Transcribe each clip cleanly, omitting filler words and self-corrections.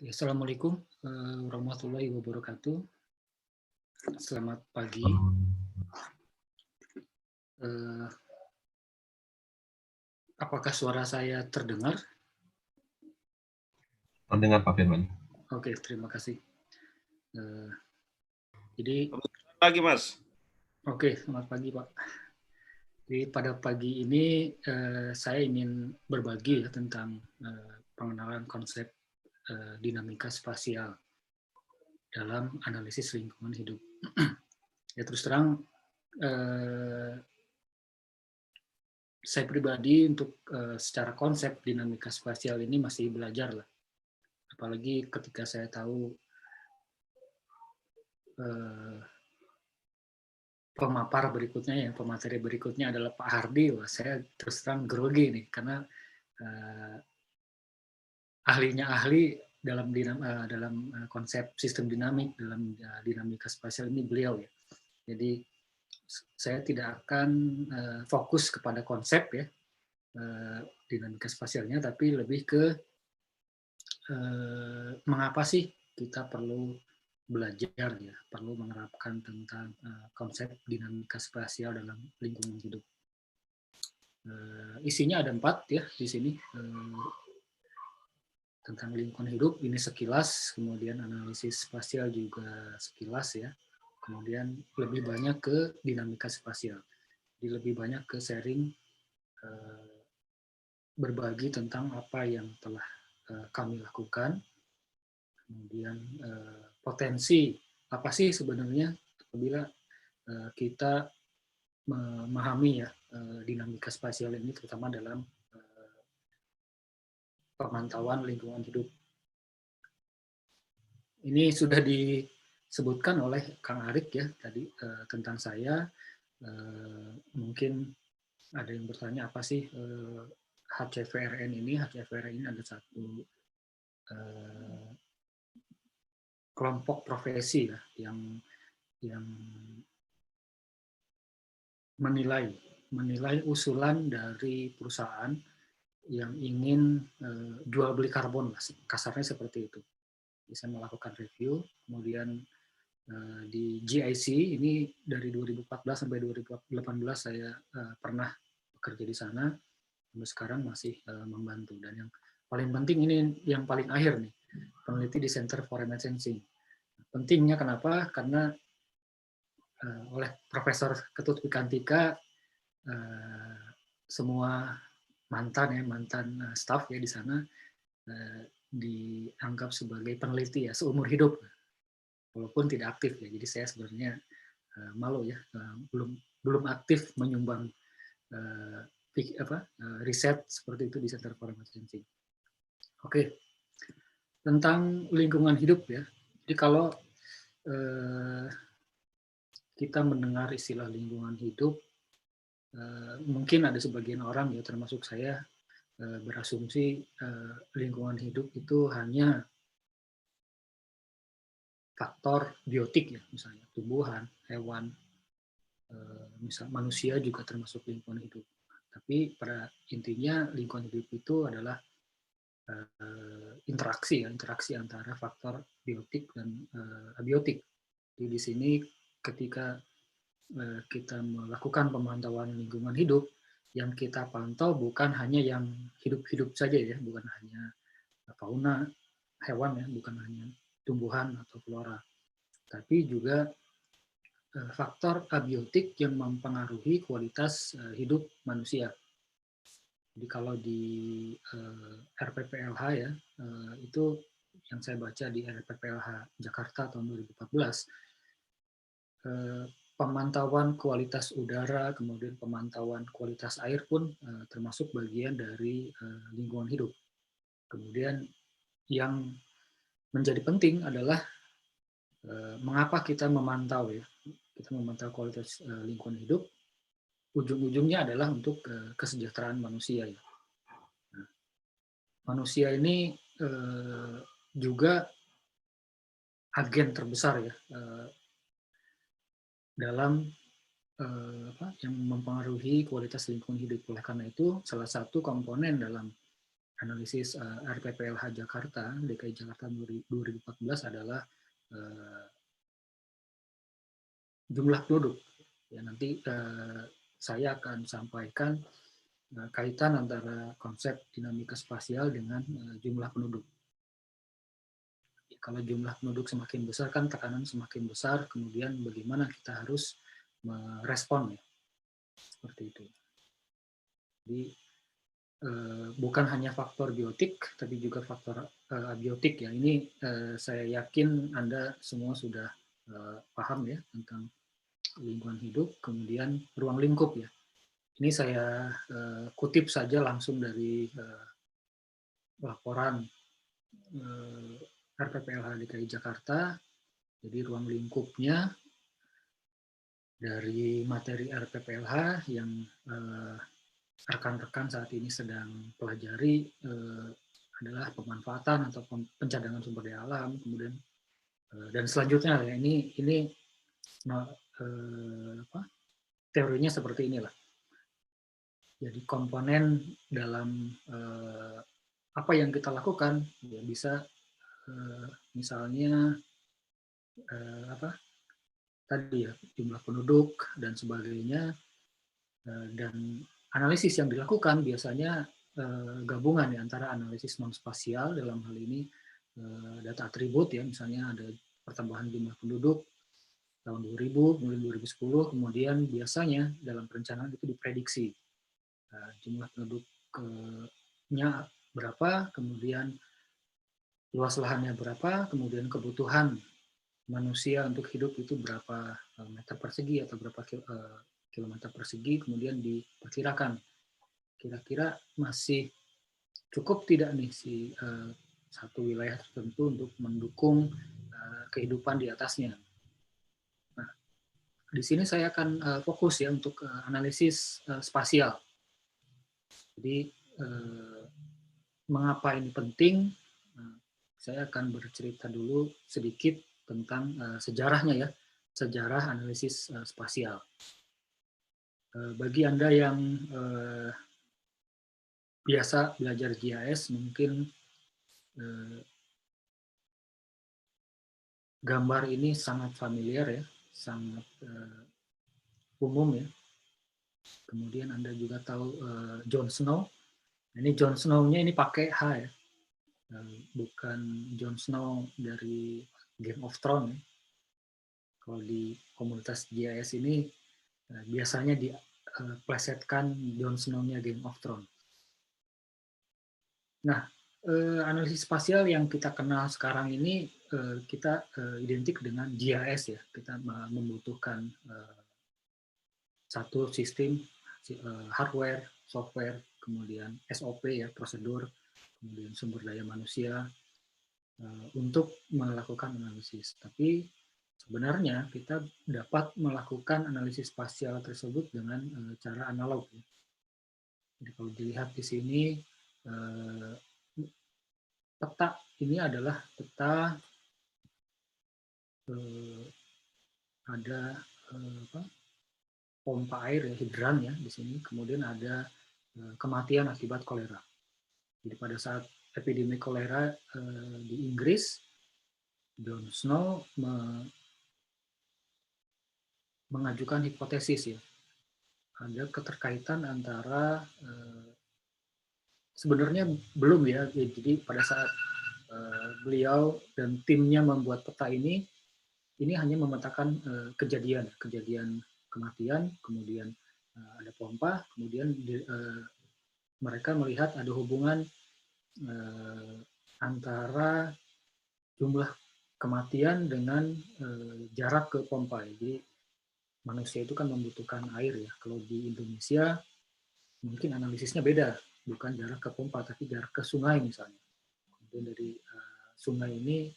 Assalamualaikum warahmatullahi wabarakatuh. Selamat pagi. Eh, Apakah suara saya terdengar? Terdengar Pak Firman. Oke, terima kasih. Jadi, Selamat pagi, Mas. oke, selamat pagi, Pak. Jadi pada pagi ini saya ingin berbagi tentang pengenalan konsep dinamika spasial dalam analisis lingkungan hidup. Ya terus terang, saya pribadi untuk secara konsep dinamika spasial ini masih belajar lah. Apalagi ketika saya tahu pemapar berikutnya, ya pemateri berikutnya adalah Pak Hardi, wah saya terus terang grogi nih karena ahlinya ahli dalam konsep sistem dinamik, dalam dinamika spasial ini beliau ya. Jadi saya tidak akan fokus kepada konsep ya dinamika spasialnya, tapi lebih ke mengapa sih kita perlu belajar ya, perlu menerapkan tentang konsep dinamika spasial dalam lingkungan hidup. Isinya ada 4 ya di sini, tentang lingkungan hidup ini sekilas, kemudian analisis spasial juga sekilas ya, kemudian lebih banyak ke dinamika spasial, jadi lebih banyak ke sharing, berbagi tentang apa yang telah kami lakukan, kemudian potensi apa sih sebenarnya apabila kita memahami ya dinamika spasial ini, terutama dalam pemantauan lingkungan hidup. Ini sudah disebutkan oleh Kang Arik ya tadi tentang saya. Mungkin ada yang bertanya apa sih HCVRN ini? HCVRN ini ada satu kelompok profesi ya yang menilai usulan dari perusahaan yang ingin jual beli karbon, kasarnya seperti itu. Bisa melakukan review, kemudian di GIC ini dari 2014 sampai 2018 saya pernah bekerja di sana, sampai sekarang masih membantu. Dan yang paling penting ini yang paling akhir nih, peneliti di Center for Remote Sensing. Pentingnya kenapa? Karena oleh Profesor Ketut Wikantika semua mantan staff ya di sana dianggap sebagai peneliti ya seumur hidup, walaupun tidak aktif ya. Jadi saya sebenarnya malu ya belum aktif menyumbang riset seperti itu di Center for Remote Sensing. Oke, tentang lingkungan hidup ya. Jadi kalau kita mendengar istilah lingkungan hidup, mungkin ada sebagian orang ya termasuk saya berasumsi lingkungan hidup itu hanya faktor biotik ya, misalnya tumbuhan, hewan, misal manusia juga termasuk lingkungan hidup. Tapi pada intinya lingkungan hidup itu adalah interaksi antara faktor biotik dan abiotik. Jadi di sini ketika kita melakukan pemantauan lingkungan hidup, yang kita pantau bukan hanya yang hidup-hidup saja ya, bukan hanya fauna, hewan ya, bukan hanya tumbuhan atau flora, tapi juga faktor abiotik yang mempengaruhi kualitas hidup manusia. Jadi kalau di RPPLH ya, itu yang saya baca di RPPLH Jakarta tahun 2014, pemantauan kualitas udara, kemudian pemantauan kualitas air pun termasuk bagian dari lingkungan hidup. Kemudian yang menjadi penting adalah mengapa kita memantau ya, kita memantau kualitas lingkungan hidup, ujung-ujungnya adalah untuk kesejahteraan manusia ya. Nah, manusia ini juga agen terbesar ya dalam yang mempengaruhi kualitas lingkungan hidup. Oleh karena itu, salah satu komponen dalam analisis RPPLH Jakarta, DKI Jakarta 2014 adalah jumlah penduduk. Ya, nanti saya akan sampaikan kaitan antara konsep dinamika spasial dengan jumlah penduduk. Kalau jumlah penduduk semakin besar kan tekanan semakin besar, kemudian bagaimana kita harus merespon, ya, seperti itu. Jadi bukan hanya faktor biotik, tapi juga faktor abiotik, ya. Ini saya yakin Anda semua sudah paham, ya, tentang lingkungan hidup, kemudian ruang lingkup, ya. Ini saya kutip saja langsung dari laporan RPPLH DKI Jakarta. Jadi ruang lingkupnya dari materi RPPLH yang rekan-rekan saat ini sedang pelajari adalah pemanfaatan atau pencadangan sumber daya alam, kemudian dan selanjutnya, ya, ini teorinya seperti inilah. Jadi komponen dalam apa yang kita lakukan, ya, bisa misalnya tadi, ya, jumlah penduduk dan sebagainya, dan analisis yang dilakukan biasanya gabungan, ya, antara analisis non spasial, dalam hal ini data atribut, ya, misalnya ada pertambahan jumlah penduduk tahun 2000, kemudian 2010, kemudian biasanya dalam perencanaan itu diprediksi jumlah penduduknya berapa, kemudian luas lahannya berapa, kemudian kebutuhan manusia untuk hidup itu berapa meter persegi atau berapa kilometer persegi, kemudian diperkirakan kira-kira masih cukup tidak nih si satu wilayah tertentu untuk mendukung kehidupan di atasnya. Nah, di sini saya akan fokus, ya, untuk analisis spasial. Jadi mengapa ini penting? Saya akan bercerita dulu sedikit tentang sejarahnya, ya, sejarah analisis spasial. Bagi Anda yang biasa belajar GIS, mungkin gambar ini sangat familiar, ya, sangat umum, ya. Kemudian Anda juga tahu Jon Snow. Ini Jon Snow-nya ini pakai H, ya. Bukan Jon Snow dari Game of Thrones, ya. Kalau di komunitas GIS ini biasanya diplesetkan Jon Snow-nya Game of Thrones. Nah, analisis spasial yang kita kenal sekarang ini kita identik dengan GIS, ya. Kita membutuhkan satu sistem hardware, software, kemudian SOP, ya, prosedur, kemudian sumber daya manusia untuk melakukan analisis. Tapi sebenarnya kita dapat melakukan analisis spasial tersebut dengan cara analog, ya. Jadi kalau dilihat di sini peta ini adalah peta ada pompa air, ya, hidran, ya, di sini. Kemudian ada kematian akibat kolera. Jadi pada saat epidemi kolera di Inggris, Jon Snow mengajukan hipotesis, ya, ada keterkaitan antara sebenarnya belum, ya. Jadi pada saat beliau dan timnya membuat peta ini hanya memetakan kejadian kematian, kemudian ada pompa, kemudian mereka melihat ada hubungan antara jumlah kematian dengan jarak ke pompa. Jadi manusia itu kan membutuhkan air, ya. Kalau di Indonesia mungkin analisisnya beda, bukan jarak ke pompa, tapi jarak ke sungai misalnya. Kemudian dari sungai ini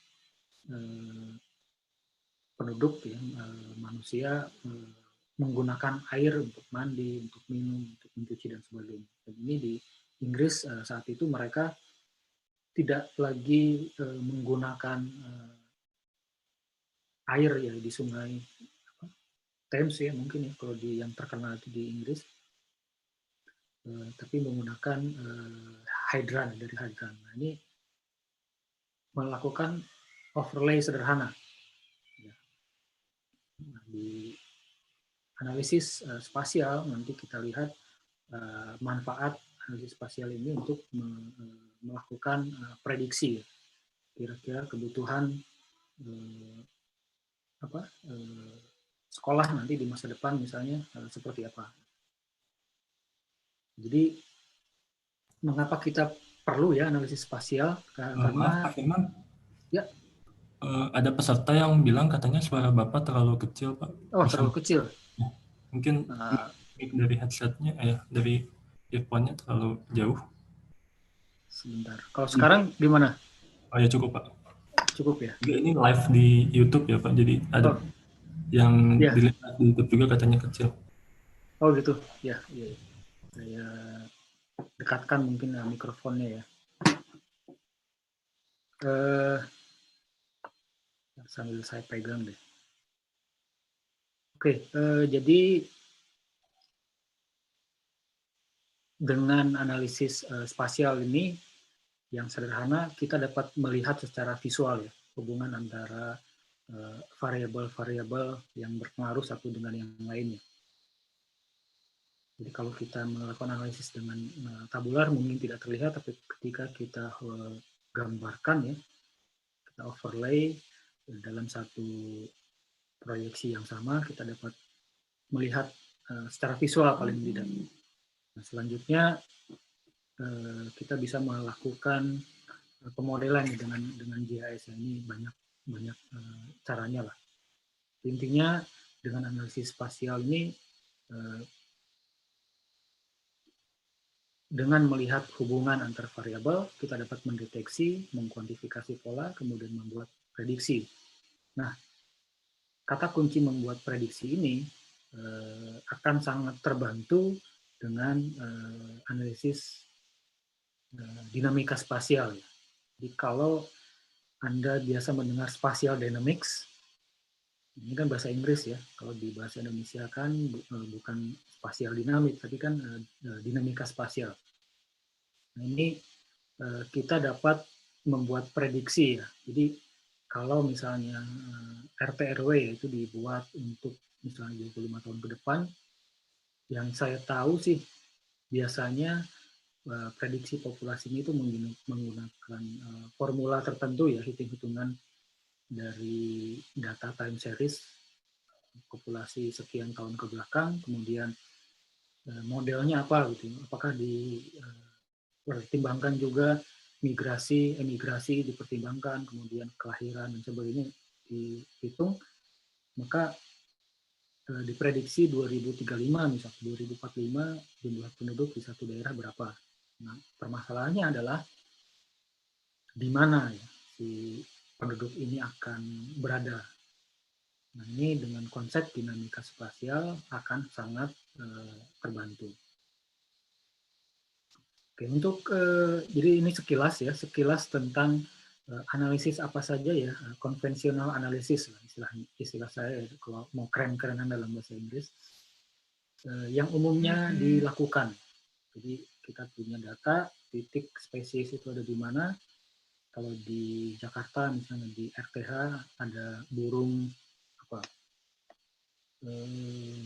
penduduk, ya, manusia menggunakan air untuk mandi, untuk minum, untuk mencuci dan sebagainya. Dan ini di Inggris saat itu mereka tidak lagi menggunakan air, ya, di sungai Thames, ya, mungkin, ya, kalau yang terkenal itu di Inggris, tapi menggunakan Hydra dari Hydra. Nah, ini melakukan overlay sederhana. Nah, di analisis spasial nanti kita lihat manfaat analisis spasial ini untuk melakukan prediksi, kira-kira kebutuhan sekolah nanti di masa depan misalnya seperti apa. Jadi mengapa kita perlu ya analisis spasial? Karena Maaf, Pak Firman. ya. Ada peserta yang bilang katanya suara Bapak terlalu kecil, Pak. Oh, Bisa terlalu kecil. ya, mungkin mic dari headsetnya, dari earphone-nya terlalu jauh. Sebentar. Kalau sekarang gimana? Oh ya, cukup, Pak. Cukup ya? Juga ini live di YouTube ya, Pak. Jadi ada yang ya. dilihat di YouTube juga katanya kecil. Oh gitu, ya. Saya dekatkan mungkin mikrofonnya ya. Sambil saya pegang deh. Oke, jadi dengan analisis spasial ini yang sederhana, kita dapat melihat secara visual ya hubungan antara variabel-variabel yang berpengaruh satu dengan yang lainnya. Jadi kalau kita melakukan analisis dengan tabular mungkin tidak terlihat, tapi ketika kita gambarkan ya, kita overlay dalam satu proyeksi yang sama, kita dapat melihat secara visual paling tidak. Nah, selanjutnya kita bisa melakukan pemodelan dengan GIS. Ini banyak caranya lah. Intinya dengan analisis spasial ini dengan melihat hubungan antar variabel, kita dapat mendeteksi, mengkuantifikasi pola, kemudian membuat prediksi. Nah, kata kunci membuat prediksi ini akan sangat terbantu dengan analisis dinamika spasial. Jadi kalau Anda biasa mendengar spatial dynamics, ini kan bahasa Inggris ya. Kalau di bahasa Indonesia kan bukan spasial dinamik, tapi kan dinamika spasial. Nah, ini kita dapat membuat prediksi ya. Jadi kalau misalnya RT RW itu dibuat untuk misalnya 25 tahun ke depan, yang saya tahu sih biasanya prediksi populasi ini itu menggunakan formula tertentu ya, hitung-hitungan dari data time series populasi sekian tahun ke belakang, kemudian modelnya apa gitu, apakah dipertimbangkan juga emigrasi dipertimbangkan, kemudian kelahiran dan sebagainya dihitung, maka diprediksi 2035 misalnya 2045 jumlah penduduk di satu daerah berapa. Nah, permasalahannya adalah di mana ya si penduduk ini akan berada. Nah, ini dengan konsep dinamika spasial akan sangat terbantu. Oke, untuk jadi ini sekilas tentang analisis apa saja ya, konvensional analisis istilah saya ya, kalau mau keren-kerenan dalam bahasa Inggris, yang umumnya dilakukan. Jadi kita punya data, titik spesies itu ada di mana. Kalau di Jakarta misalnya di RTH ada burung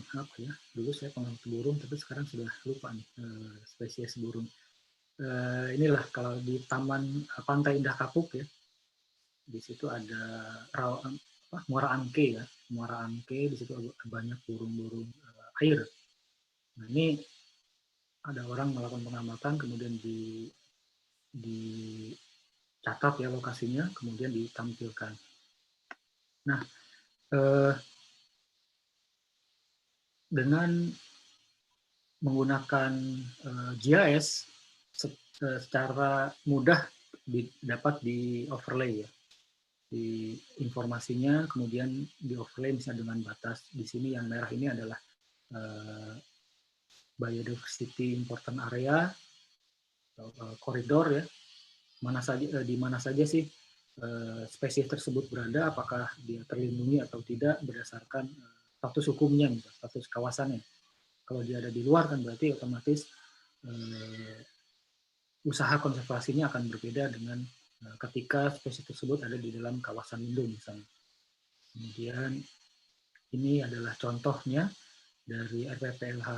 apa ya, dulu saya pengamati burung tapi sekarang sudah lupa nih spesies burung. Inilah kalau di Taman Pantai Indah Kapuk ya, di situ ada Muara Angke ya, Muara Angke, di situ banyak burung-burung air. Nah, ini ada orang melakukan pengamatan, kemudian dicatat ya lokasinya, kemudian ditampilkan. Nah, dengan menggunakan GIS secara mudah dapat di overlay ya, di informasinya, kemudian di overlay misalnya dengan batas. Di sini yang merah ini adalah biodiversity important area, koridor ya, di mana saja sih spesies tersebut berada, apakah dia terlindungi atau tidak berdasarkan status hukumnya, misalnya status kawasannya. Kalau dia ada di luar kan berarti otomatis usaha konservasinya akan berbeda dengan ketika spesies tersebut ada di dalam kawasan lindung misalnya. Kemudian ini adalah contohnya dari RPPLH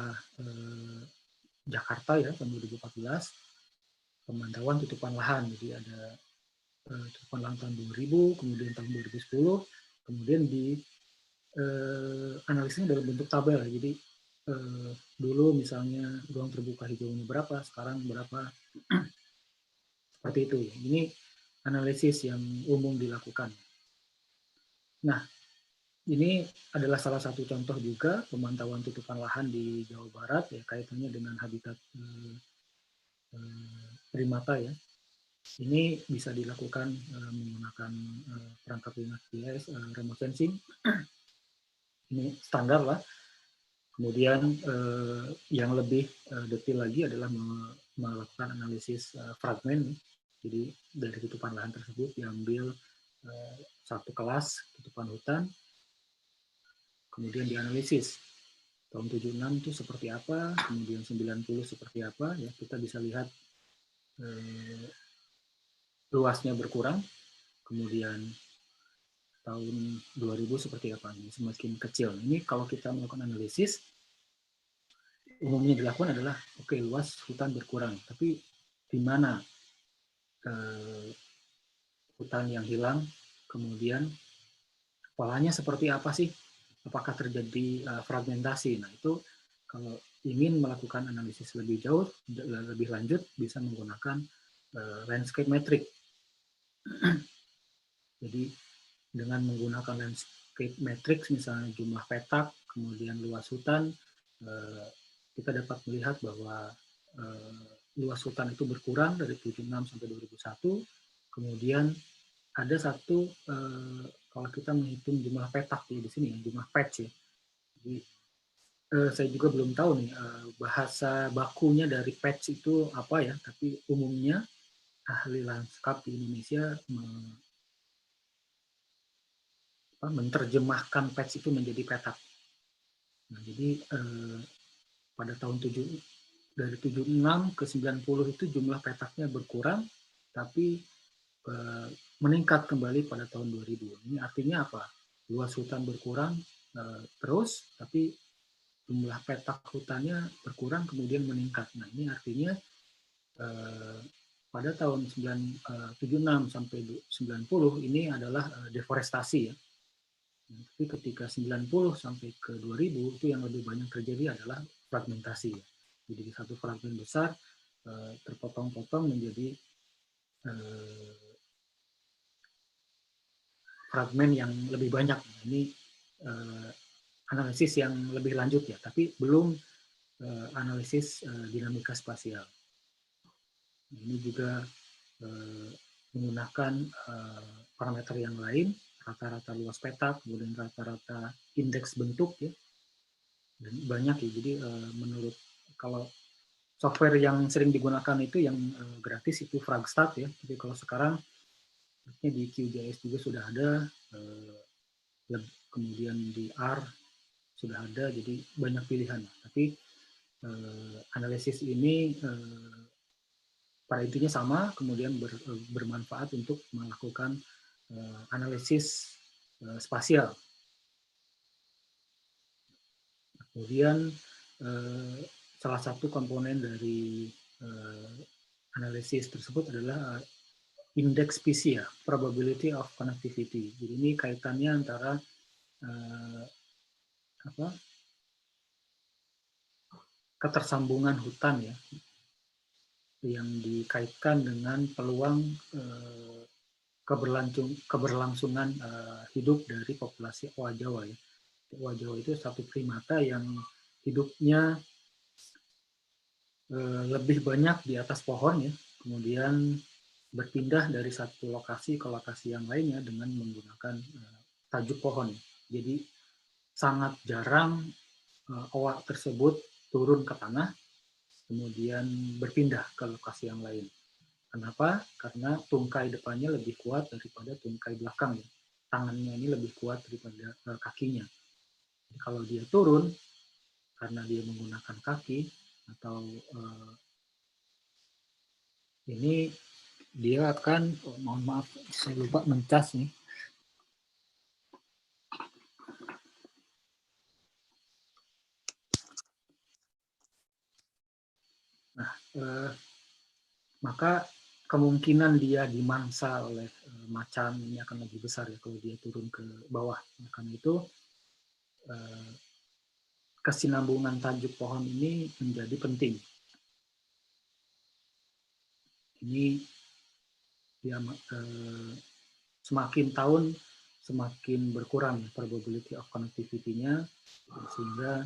Jakarta ya tahun 2014, pemantauan tutupan lahan. Jadi ada tutupan lahan tahun 2000, kemudian tahun 2010, kemudian di analisisnya dalam bentuk tabel. Jadi dulu misalnya ruang terbuka hijaunya berapa, sekarang berapa, seperti itu. Ini analisis yang umum dilakukan. Nah, ini adalah salah satu contoh juga pemantauan tutupan lahan di Jawa Barat ya, kaitannya dengan habitat primata ya. Ini bisa dilakukan menggunakan perangkat lunak GIS, remote sensing. Ini standar lah. Kemudian yang lebih detail lagi adalah melakukan analisis fragmen. Jadi dari tutupan lahan tersebut diambil satu kelas tutupan hutan, kemudian dianalisis. Tahun 76 itu seperti apa, kemudian 90 seperti apa, ya kita bisa lihat luasnya berkurang, kemudian tahun 2000 seperti apa, ini semakin kecil. Ini kalau kita melakukan analisis, umumnya dilakukan adalah, oke, luas hutan berkurang, tapi di mana hutan yang hilang, kemudian polanya seperti apa sih, apakah terjadi fragmentasi. Nah itu kalau ingin melakukan analisis lebih jauh, lebih lanjut, bisa menggunakan landscape metric. Jadi dengan menggunakan landscape matrix, misalnya jumlah petak, kemudian luas hutan, kita dapat melihat bahwa luas hutan itu berkurang dari 76 sampai 2001. Kemudian ada satu, kalau kita menghitung jumlah petak di sini, jumlah patch ya. Jadi saya juga belum tahu nih bahasa bakunya dari patch itu apa ya, tapi umumnya ahli lanskap di Indonesia menerjemahkan patch itu menjadi petak. Nah, jadi pada tahun dari 76 ke 90 itu jumlah petaknya berkurang, tapi meningkat kembali pada tahun 2000. Ini artinya apa? Luas hutan berkurang terus, tapi jumlah petak hutannya berkurang kemudian meningkat. Nah, ini artinya pada tahun 76 sampai 90 ini adalah deforestasi ya. Tapi ketika 90 sampai ke 2000 itu yang lebih banyak terjadi adalah fragmentasi. Jadi satu fragmen besar terpotong-potong menjadi fragmen yang lebih banyak. Ini analisis yang lebih lanjut ya, tapi belum analisis dinamika spasial. Ini juga menggunakan parameter yang lain, rata-rata luas petak, kemudian rata-rata indeks bentuk ya, dan banyak ya. Jadi menurut, kalau software yang sering digunakan itu yang gratis itu Fragstat ya, tapi kalau sekarang di QGIS juga sudah ada, kemudian di R sudah ada, jadi banyak pilihan. Tapi analisis ini pada intinya sama, kemudian bermanfaat untuk melakukan analisis spasial. Kemudian salah satu komponen dari analisis tersebut adalah indeks PC ya, probability of connectivity. Jadi ini kaitannya antara ketersambungan hutan ya, yang dikaitkan dengan peluang keberlangsungan hidup dari populasi owa Jawa ya. Owa Jawa itu satu primata yang hidupnya lebih banyak di atas pohon ya, kemudian berpindah dari satu lokasi ke lokasi yang lainnya dengan menggunakan tajuk pohon. Jadi sangat jarang owa tersebut turun ke tanah kemudian berpindah ke lokasi yang lain. Kenapa? Karena tungkai depannya lebih kuat daripada tungkai belakang. Tangannya ini lebih kuat daripada kakinya. Jadi kalau dia turun karena dia menggunakan kaki atau Ini dia akan, mohon maaf, saya lupa mencas nih. Nah, maka kemungkinan dia dimangsa oleh macan ini akan lebih besar ya kalau dia turun ke bawah. Karena itu kesinambungan tajuk pohon ini menjadi penting. Ini dia semakin tahun semakin berkurang probability of connectivity-nya, sehingga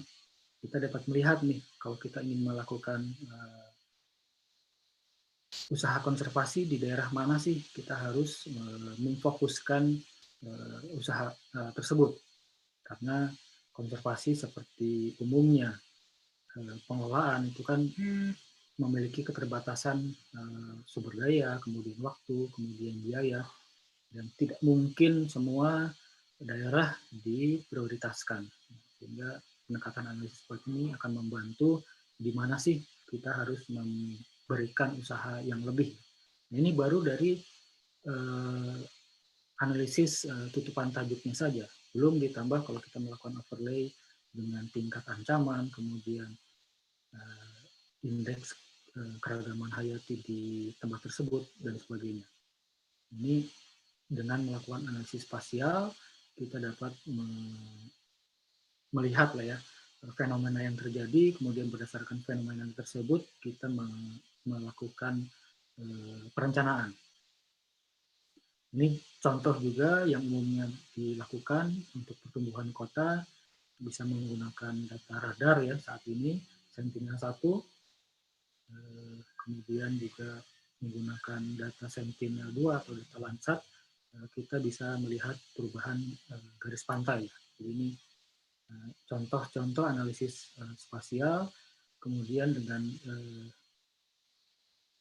kita dapat melihat nih kalau kita ingin melakukan usaha konservasi di daerah mana sih kita harus memfokuskan usaha tersebut, karena konservasi seperti umumnya pengelolaan itu kan memiliki keterbatasan sumber daya, kemudian waktu, kemudian biaya, dan tidak mungkin semua daerah diprioritaskan. Sehingga pendekatan analisis seperti ini akan membantu di mana sih kita harus memberikan usaha yang lebih. Ini baru dari analisis tutupan tajuknya saja. Belum ditambah kalau kita melakukan overlay dengan tingkat ancaman, kemudian indeks keragaman hayati di tempat tersebut, dan sebagainya. Ini dengan melakukan analisis spasial, kita dapat melihat lah ya fenomena yang terjadi, kemudian berdasarkan fenomena tersebut kita melakukan perencanaan. Ini contoh juga yang umumnya dilakukan untuk pertumbuhan kota, bisa menggunakan data radar ya saat ini, Sentinel-1, kemudian juga menggunakan data Sentinel-2 atau data Landsat, kita bisa melihat perubahan garis pantai. Jadi ini contoh-contoh analisis spasial. Kemudian dengan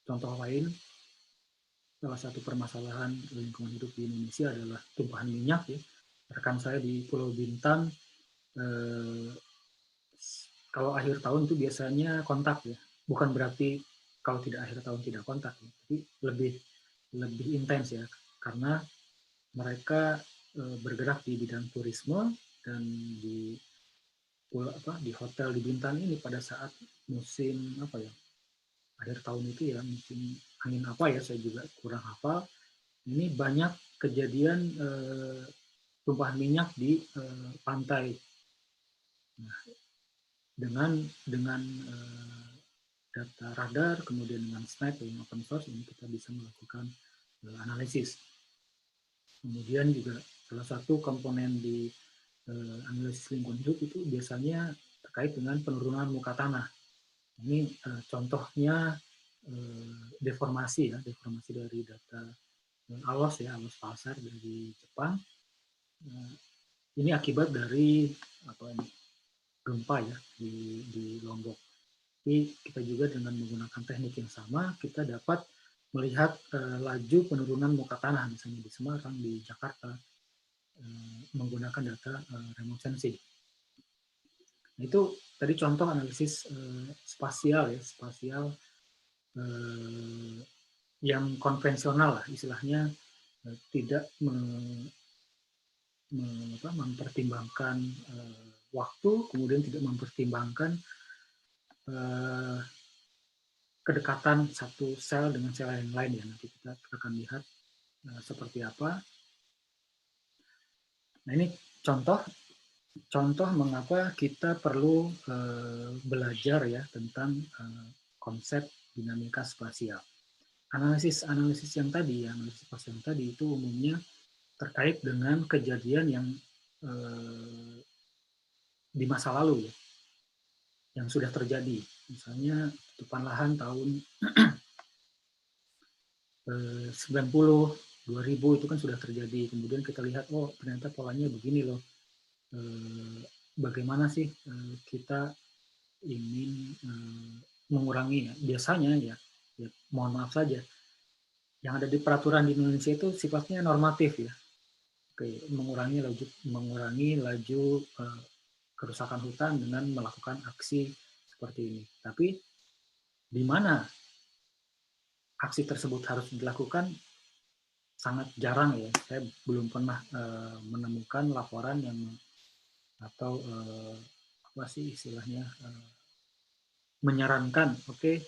contoh lain, salah satu permasalahan lingkungan hidup di Indonesia adalah tumpahan minyak ya. Rekan saya di Pulau Bintan, kalau akhir tahun itu biasanya kontak ya. Bukan berarti kalau tidak akhir tahun tidak kontak, ya. Tapi lebih intens ya, karena mereka bergerak di bidang turisme, dan di hotel di Bintan ini pada saat musim akhir tahun itu ya, musim angin ya, saya juga kurang hafal. Ini banyak kejadian tumpahan minyak di pantai. Nah, dengan data radar, kemudian dengan Snap yang open source, ini kita bisa melakukan analisis. Kemudian juga salah satu komponen di analisis lingkungan hidup itu biasanya terkait dengan penurunan muka tanah. Ini contohnya deformasi dari data ALOS ya, ALOS Pulsar dari Jepang. Ini akibat dari gempa ya di Lombok. Tapi kita juga dengan menggunakan teknik yang sama, kita dapat melihat laju penurunan muka tanah, misalnya di Semarang, di Jakarta, menggunakan data remote sensing. Nah, itu tadi contoh analisis spasial ya, yang konvensional lah istilahnya, tidak mempertimbangkan waktu, kemudian tidak mempertimbangkan kedekatan satu sel dengan sel yang lain ya. Nanti kita akan lihat seperti apa. Nah, ini contoh mengapa kita perlu belajar ya tentang konsep dinamika spasial. Analisis yang tadi, analisis spasial yang tadi itu umumnya terkait dengan kejadian yang di masa lalu ya, yang sudah terjadi. Misalnya tutupan lahan tahun 90, 2000 itu kan sudah terjadi. Kemudian kita lihat, oh ternyata polanya begini loh. Bagaimana sih kita ingin mengurangi ya? Biasanya ya mohon maaf saja, yang ada di peraturan di Indonesia itu sifatnya normatif ya. Oke, mengurangi laju kerusakan hutan dengan melakukan aksi seperti ini. Tapi di mana aksi tersebut harus dilakukan sangat jarang ya. Saya belum pernah menemukan laporan yang atau apa sih istilahnya menyarankan, oke,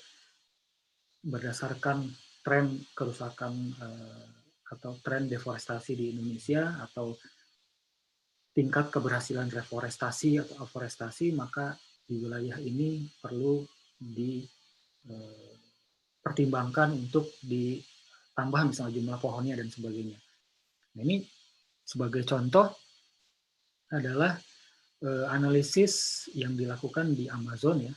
berdasarkan tren kerusakan atau tren deforestasi di Indonesia atau tingkat keberhasilan reforestasi atau afforestasi, maka di wilayah ini perlu dipertimbangkan untuk ditambah misalnya jumlah pohonnya dan sebagainya. Nah, ini sebagai contoh adalah analisis yang dilakukan di Amazon ya.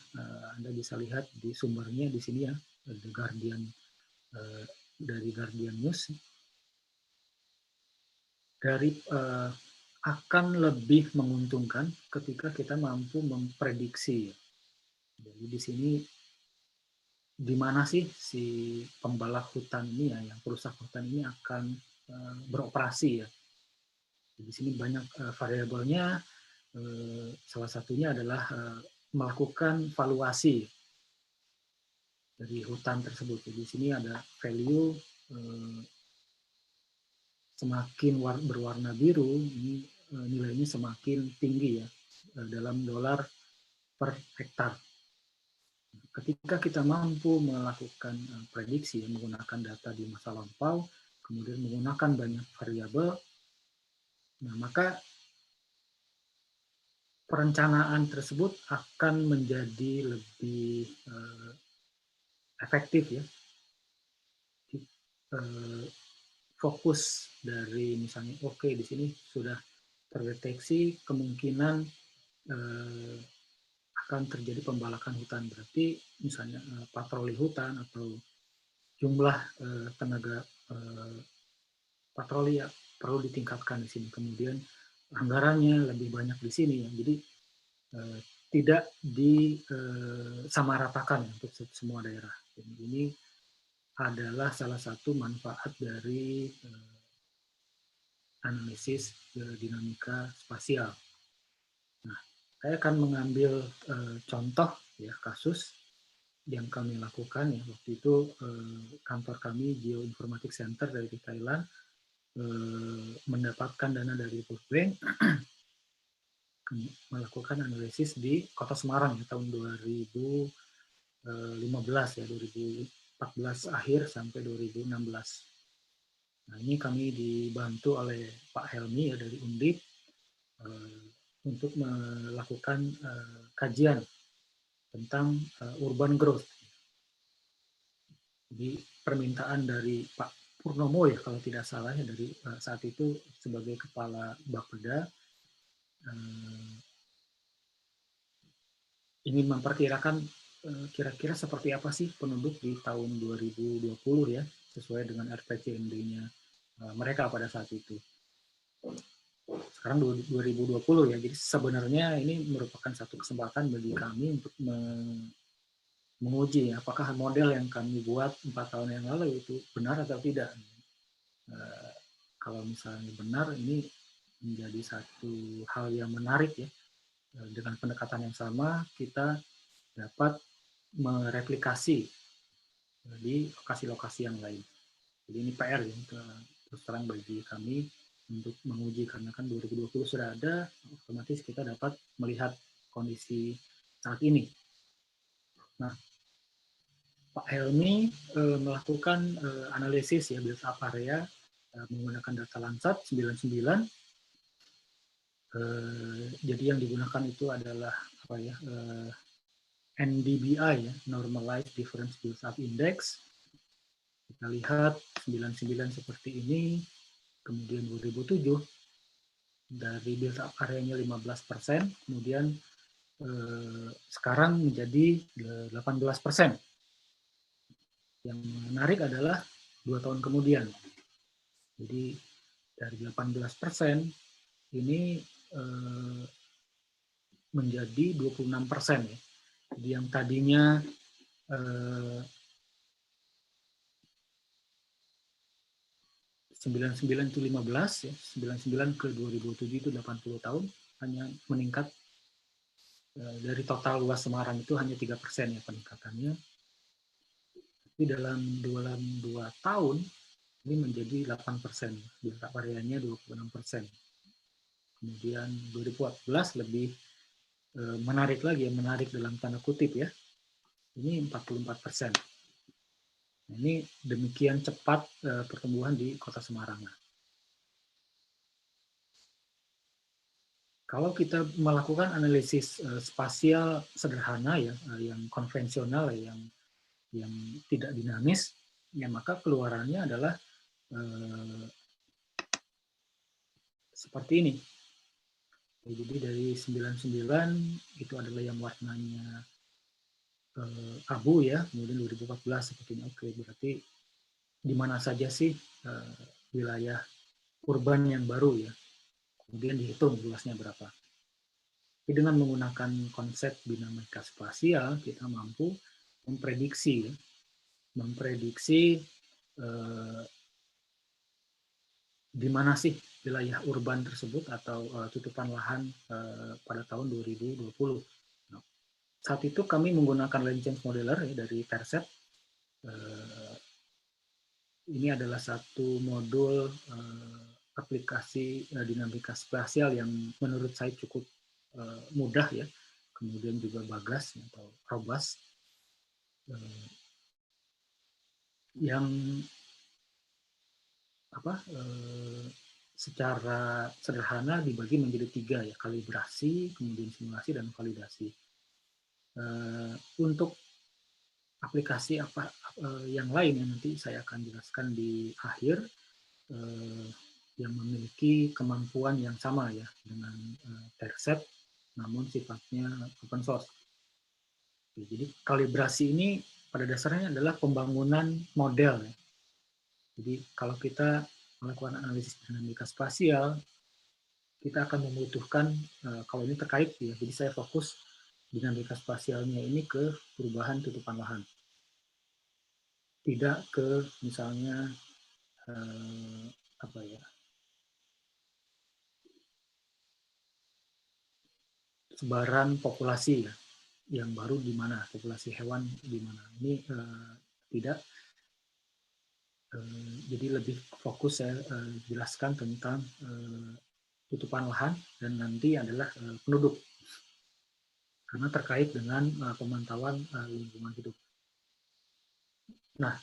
Anda bisa lihat di sumbernya di sini ya, The Guardian, dari Guardian News. Akan lebih menguntungkan ketika kita mampu memprediksi. Jadi di sini di mana sih si pembalak hutan ini ya, yang perusak hutan ini akan beroperasi ya. Di sini banyak variabelnya. Salah satunya adalah melakukan valuasi dari hutan tersebut. Di sini ada value semakin berwarna biru, ini nilainya semakin tinggi ya dalam dolar per hektar. Ketika kita mampu melakukan prediksi menggunakan data di masa lampau, kemudian menggunakan banyak variabel, nah maka perencanaan tersebut akan menjadi lebih efektif ya. Fokus dari misalnya di sini sudah terdeteksi kemungkinan akan terjadi pembalakan hutan, berarti misalnya patroli hutan atau jumlah tenaga patroli ya perlu ditingkatkan di sini. Kemudian anggarannya lebih banyak di sini ya. Jadi tidak disamaratakan untuk semua daerah. Jadi ini adalah salah satu manfaat dari analisis dinamika spasial. Nah, saya akan mengambil contoh ya kasus yang kami lakukan ya. Waktu itu kantor kami Geoinformatics Center dari Thailand mendapatkan dana dari World Bank melakukan analisis di Kota Semarang ya, tahun 2015 ya, 2014 akhir sampai 2016. Nah, ini kami dibantu oleh Pak Helmi ya dari Undip untuk melakukan kajian tentang urban growth. Jadi permintaan dari Pak Purnomo ya kalau tidak salah ya, dari saat itu sebagai Kepala Bapeda ingin memperkirakan kira-kira seperti apa sih penduduk di tahun 2020 ya, sesuai dengan RPJMD-nya mereka pada saat itu. Sekarang 2020 ya, jadi sebenarnya ini merupakan satu kesempatan bagi kami untuk menguji apakah model yang kami buat 4 tahun yang lalu itu benar atau tidak. Kalau misalnya benar, ini menjadi satu hal yang menarik ya. Dengan pendekatan yang sama, kita dapat mereplikasi di lokasi-lokasi yang lain. Jadi ini PR ya, terus terang bagi kami untuk menguji, karena kan 2020 sudah ada, otomatis kita dapat melihat kondisi saat ini. Nah, Pak Helmi melakukan analisis ya build up area menggunakan data Landsat 99. Jadi yang digunakan itu adalah apa ya? NDBI ya, Normalized Difference Build Up Index. Kita lihat 99 seperti ini, kemudian 2007 dari build up areanya 15%, kemudian sekarang menjadi 18%. Yang menarik adalah 2 tahun kemudian. Jadi dari 18% ini menjadi 26% ya. Jadi yang tadinya 99 itu 15 ya, 99 ke 2007 itu 80 tahun, hanya meningkat dari total luas Semarang itu hanya 3% ya peningkatannya. Tapi dalam 2 tahun ini menjadi 8%, delta variannya 26%. Kemudian 2014 lebih menarik lagi, menarik dalam tanda kutip ya, ini 44%. Nah, ini demikian cepat pertumbuhan di Kota Semarang. Kalau kita melakukan analisis spasial sederhana ya, yang konvensional ya, yang tidak dinamis, ya maka keluarannya adalah seperti ini. Jadi dari 99 itu adalah yang warnanya abu ya, kemudian 2014 seperti ini. Oke, berarti di mana saja sih wilayah urban yang baru ya, kemudian dihitung luasnya berapa. Jadi dengan menggunakan konsep dinamika spasial, kita mampu memprediksi di mana sih wilayah urban tersebut atau tutupan lahan pada tahun 2020. Nah, saat itu kami menggunakan land change modeler ya, dari Percept. Ini adalah satu modul aplikasi dinamika spasial yang menurut saya cukup mudah ya, kemudian juga bagas atau robust, yang secara sederhana dibagi menjadi 3 ya, kalibrasi, kemudian simulasi dan validasi. Untuk aplikasi yang lain yang nanti saya akan jelaskan di akhir, yang memiliki kemampuan yang sama ya dengan Percept, namun sifatnya open source. Jadi kalibrasi ini pada dasarnya adalah pembangunan model. Ya. Jadi kalau kita melakukan analisis dinamika spasial, kita akan membutuhkan, kalau ini terkait ya, jadi saya fokus dinamika spasialnya ini ke perubahan tutupan lahan. Tidak ke misalnya sebaran populasi ya, yang baru di mana, populasi hewan di mana. Ini tidak. Jadi lebih fokus saya jelaskan tentang tutupan lahan dan nanti adalah penduduk, karena terkait dengan pemantauan lingkungan hidup. Nah,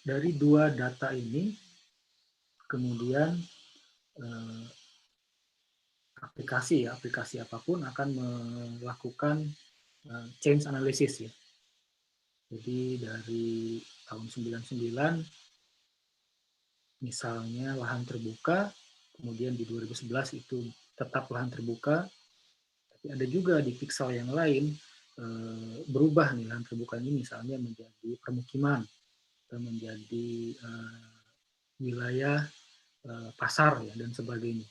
dari 2 data ini kemudian aplikasi apapun akan melakukan change analysis ya. Jadi dari tahun 99 misalnya lahan terbuka, kemudian di 2011 itu tetap lahan terbuka, tapi ada juga di pixel yang lain berubah nih lahan terbuka ini misalnya menjadi permukiman atau menjadi wilayah pasar ya dan sebagainya.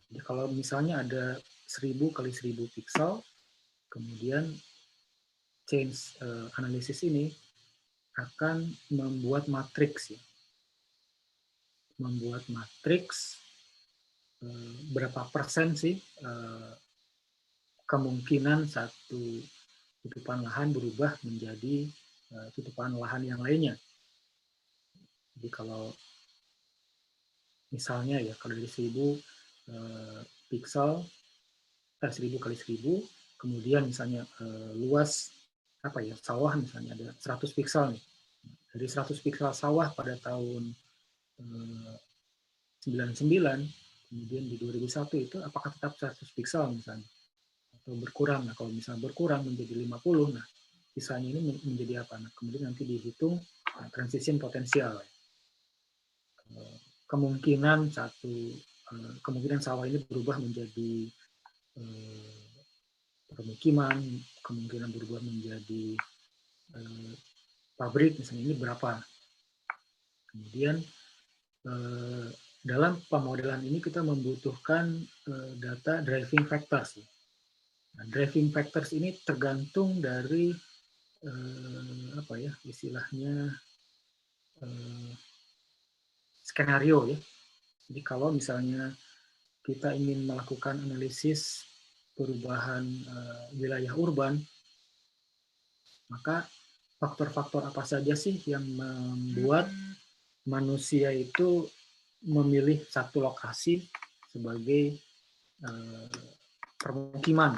Jadi kalau misalnya ada 1000 kali 1000 pixel, kemudian change analisis ini akan membuat matriks ya. Membuat matriks berapa persen sih kemungkinan satu tutupan lahan berubah menjadi tutupan lahan yang lainnya. Jadi kalau misalnya ya, kalau dari 1000 pixel, 1000 kali 1000, kemudian misalnya luas sawah misalnya ada 100 pixel nih. Dari 100 pixel sawah pada tahun 99, kemudian di 2001 itu apakah tetap 100 pixel misalnya atau berkurang. Nah, kalau misalnya berkurang menjadi 50, nah sisanya ini menjadi apa? Nah, kemudian nanti dihitung transition potensial. Kemungkinan sawah ini berubah menjadi permukiman, kemungkinan berubah menjadi pabrik misalnya, ini berapa. Kemudian dalam pemodelan ini kita membutuhkan data driving factors. Nah, driving factors ini tergantung dari istilahnya skenario ya. Jadi kalau misalnya kita ingin melakukan analisis perubahan wilayah urban, Maka faktor-faktor apa saja sih yang membuat manusia itu memilih satu lokasi sebagai permukiman?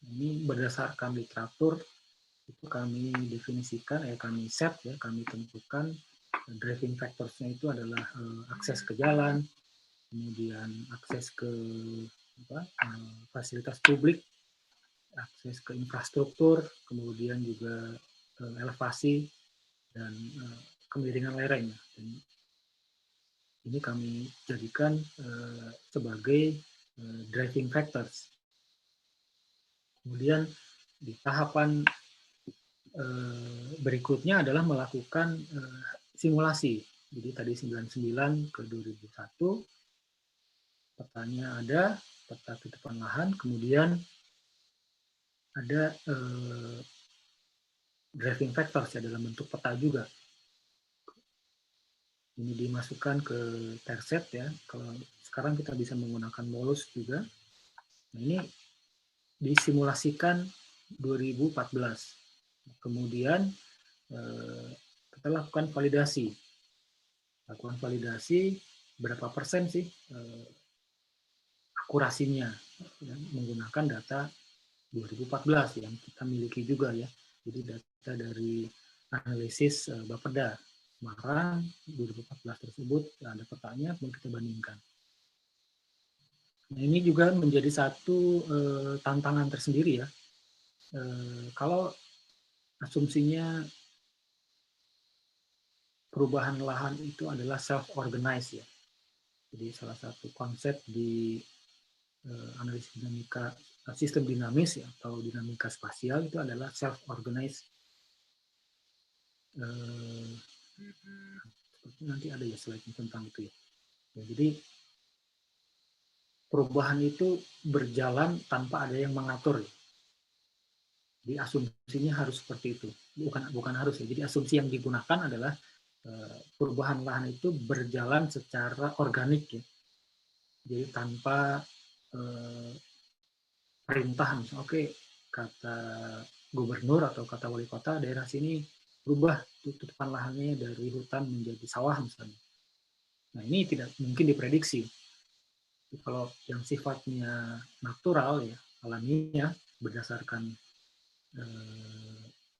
Ini berdasarkan literatur itu kami definisikan, kami set, kami tentukan driving factors-nya itu adalah akses ke jalan, kemudian akses ke fasilitas publik, akses ke infrastruktur, kemudian juga elevasi dan kemiringan lereng. Dan ini kami jadikan sebagai driving factors. Kemudian di tahapan berikutnya adalah melakukan simulasi. Jadi tadi 99 ke 2001, petanya ada, peta tutupan lahan, kemudian ada driving factors ya dalam bentuk peta juga. Ini dimasukkan ke terset ya. Kalau sekarang kita bisa menggunakan Molus juga. Nah, ini disimulasikan 2014. Kemudian kita lakukan validasi. Lakukan validasi berapa persen sih akurasinya ya, menggunakan data 2014 yang kita miliki juga ya. Jadi data dari analisis Bapeda Semarang 2014 tersebut ada petanya, kemudian kita bandingkan. Nah, ini juga menjadi satu tantangan tersendiri ya. Kalau asumsinya perubahan lahan itu adalah self-organized ya. Jadi salah satu konsep di analisis dinamika sistem dinamis ya, atau dinamika spasial itu adalah self-organized. Seperti nanti ada ya slide tentang itu ya. Jadi perubahan itu berjalan tanpa ada yang mengatur. Jadi asumsinya harus seperti itu. Bukan harus ya. Jadi asumsi yang digunakan adalah perubahan lahan itu berjalan secara organik ya. Jadi tanpa perintah misalnya, oke, kata gubernur atau kata wali kota daerah sini berubah tutupan lahannya dari hutan menjadi sawah misalnya. Nah, ini tidak mungkin diprediksi. Kalau yang sifatnya natural ya, alamiah, berdasarkan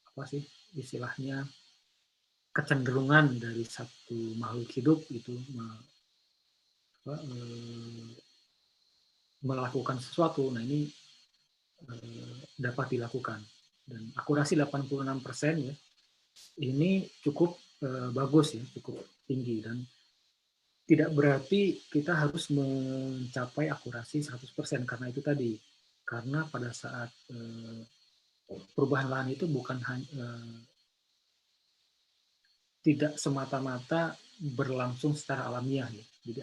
apa sih istilahnya kecenderungan dari satu makhluk hidup itu melakukan sesuatu. Nah, ini dapat dilakukan dan akurasi 86% ya ini cukup bagus ya, cukup tinggi dan tidak berarti kita harus mencapai akurasi 100% karena itu tadi, karena pada saat perubahan lahan itu bukan tidak semata-mata berlangsung secara alamiah ya. Jadi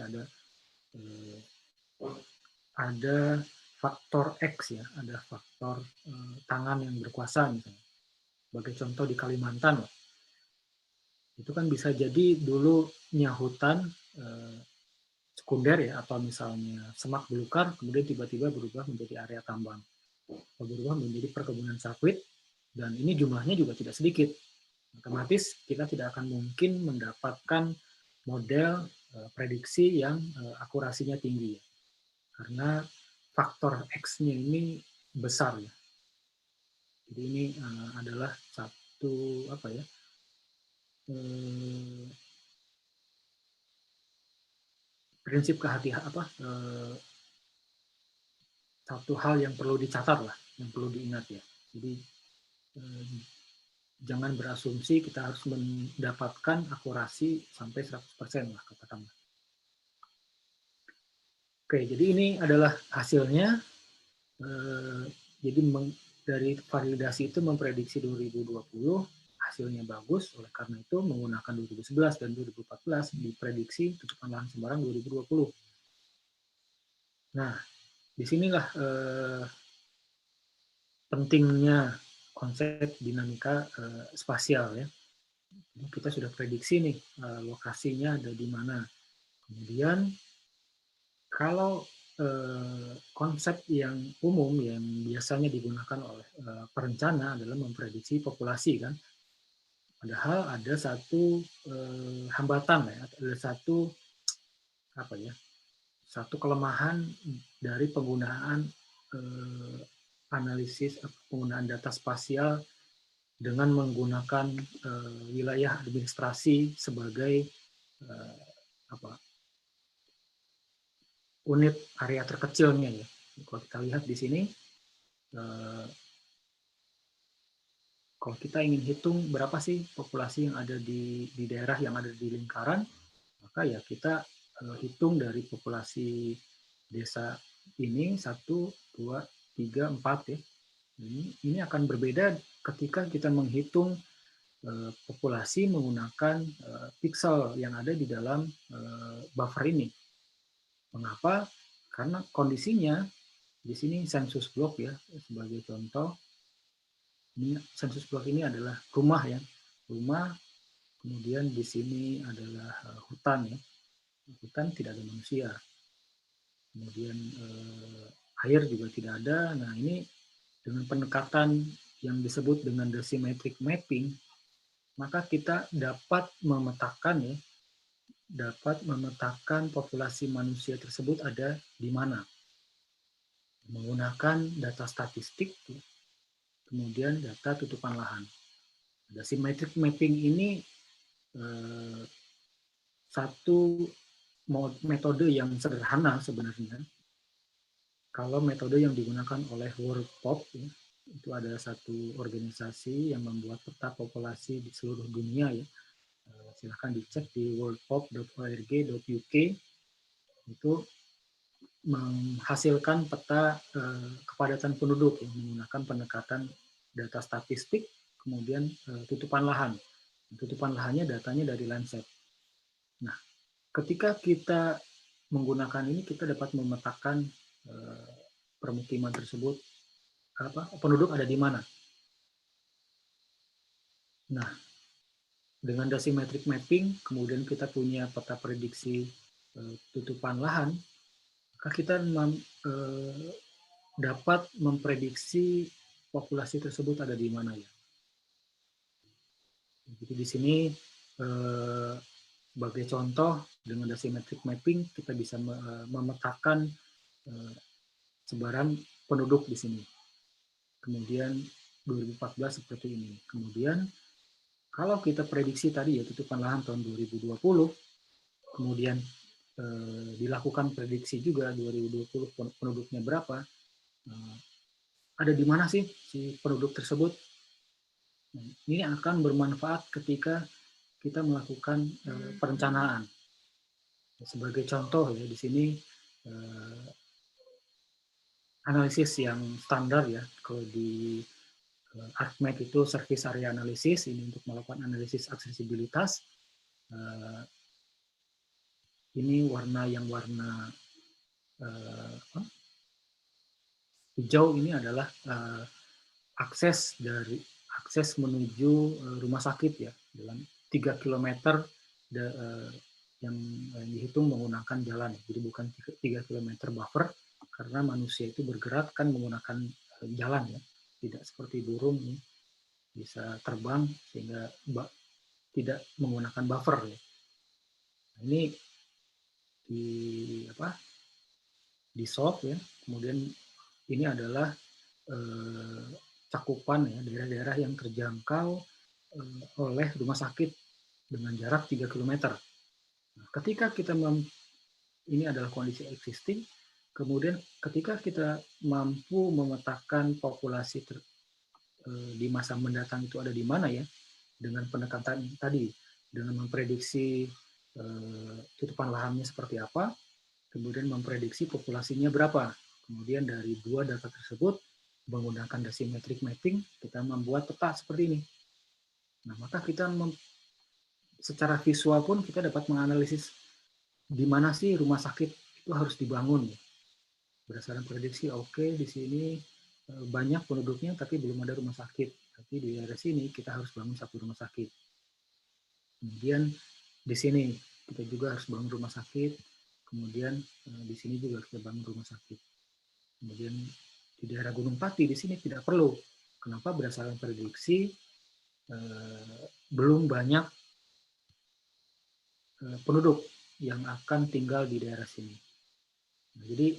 ada faktor X ya, ada faktor tangan yang berkuasa misalnya. Sebagai contoh di Kalimantan lah. Itu kan bisa jadi dulunya hutan sekunder ya, atau misalnya semak belukar, kemudian tiba-tiba berubah menjadi area tambang, atau berubah menjadi perkebunan sawit, dan ini jumlahnya juga tidak sedikit. Otomatis kita tidak akan mungkin mendapatkan model prediksi yang akurasinya tinggi, karena faktor X-nya ini besar ya. Jadi ini adalah satu apa ya? Prinsip kehati-hatian apa? Satu hal yang perlu dicatat lah, yang perlu diingat ya. Jadi jangan berasumsi kita harus mendapatkan akurasi sampai 100% lah katakanlah. Oke, jadi ini adalah hasilnya. Jadi dari validasi itu memprediksi 2020, hasilnya bagus, oleh karena itu menggunakan 2011 dan 2014 diprediksi tutupan lahan Semarang 2020. Nah, disinilah pentingnya konsep dinamika spasial ya. Kita sudah prediksi nih lokasinya ada di mana. Kemudian kalau konsep yang umum yang biasanya digunakan oleh perencana adalah memprediksi populasi kan. Padahal ada satu hambatan ya, ada satu apa ya, satu kelemahan dari penggunaan analisis penggunaan data spasial dengan menggunakan wilayah administrasi sebagai apa unit area terkecilnya ya. Kalau kita lihat di sini, kalau kita ingin hitung berapa sih populasi yang ada di daerah yang ada di lingkaran, maka ya kita hitung dari populasi desa ini 1, 2, 3, 4 ya. Ini akan berbeda ketika kita menghitung populasi menggunakan pixel yang ada di dalam buffer ini. Mengapa? Karena kondisinya di sini sensus block ya, sebagai contoh. Ini sensus block ini adalah rumah ya, rumah. Kemudian di sini adalah hutan ya, hutan tidak ada manusia. Kemudian air juga tidak ada. Nah ini dengan pendekatan yang disebut dengan decimetric mapping, maka kita dapat memetakan ya, dapat memetakan populasi manusia tersebut ada di mana menggunakan data statistik, kemudian data tutupan lahan. Decimetric mapping ini satu metode yang sederhana sebenarnya. Kalau metode yang digunakan oleh WorldPop ya, itu ada satu organisasi yang membuat peta populasi di seluruh dunia ya. Silahkan dicek di worldpop.org.uk. Itu menghasilkan peta kepadatan penduduk ya, menggunakan pendekatan data statistik, kemudian tutupan lahan. Tutupan lahannya datanya dari Landsat. Nah, ketika kita menggunakan ini, kita dapat memetakan permukiman tersebut, penduduk ada di mana. Nah, dengan decimetric mapping, kemudian kita punya peta prediksi tutupan lahan, maka kita dapat memprediksi populasi tersebut ada di mana ya. Jadi di sini sebagai contoh dengan decimetric mapping kita bisa memetakan sebaran penduduk di sini. Kemudian 2014 seperti ini. Kemudian kalau kita prediksi tadi ya tutupan lahan tahun 2020, kemudian dilakukan prediksi juga 2020 penduduknya berapa, ada di mana sih si penduduk tersebut. Ini akan bermanfaat ketika kita melakukan perencanaan. Sebagai contoh ya di sini analisis yang standar ya, kalau di ArcMap itu Surface Area Analysis, ini untuk melakukan analisis aksesibilitas. Ini warna hijau ini adalah akses menuju rumah sakit ya, dalam 3 km yang dihitung menggunakan jalan. Jadi bukan 3 km buffer, karena manusia itu bergerak kan menggunakan jalan ya, tidak seperti burung ini bisa terbang sehingga tidak menggunakan buffer ya. Ini di solve ya. Kemudian ini adalah cakupan ya, daerah-daerah yang terjangkau oleh rumah sakit dengan jarak 3 km. Nah, ketika kita ini adalah kondisi existing, kemudian ketika kita mampu memetakan populasi di masa mendatang itu ada di mana ya, dengan pendekatan tadi, dengan memprediksi tutupan lahannya seperti apa, kemudian memprediksi populasinya berapa. Kemudian dari dua data tersebut, menggunakan decimetric mapping, kita membuat peta seperti ini. Nah, maka kita secara visual pun kita dapat menganalisis di mana sih rumah sakit itu harus dibangun. Berdasarkan prediksi, oke, di sini banyak penduduknya tapi belum ada rumah sakit. Tapi di daerah sini kita harus bangun satu rumah sakit. Kemudian di sini kita juga harus bangun rumah sakit. kemudian di sini juga kita bangun rumah sakit. Kemudian di daerah Gunung Pati di sini tidak perlu. Kenapa? Berdasarkan prediksi belum banyak penduduk yang akan tinggal di daerah sini. Nah, jadi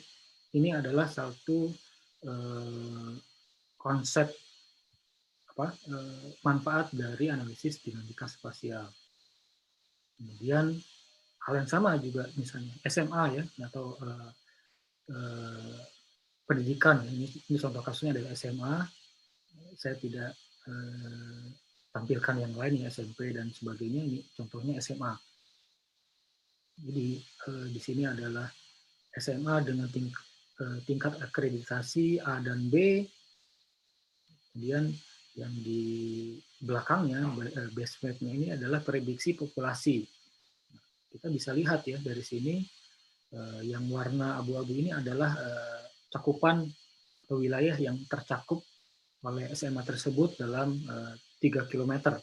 ini adalah satu konsep manfaat dari analisis dinamika spasial. Kemudian hal yang sama juga misalnya SMA ya, atau pendidikan. Ini contoh kasusnya adalah SMA. Saya tidak tampilkan yang lain ya, SMP dan sebagainya. Ini contohnya SMA. Jadi di sini adalah SMA dengan tingkat akreditasi A dan B. Kemudian yang di belakangnya base map-nya ini adalah prediksi populasi. Kita bisa lihat ya dari sini yang warna abu-abu ini adalah cakupan wilayah yang tercakup oleh SMA tersebut dalam 3 km.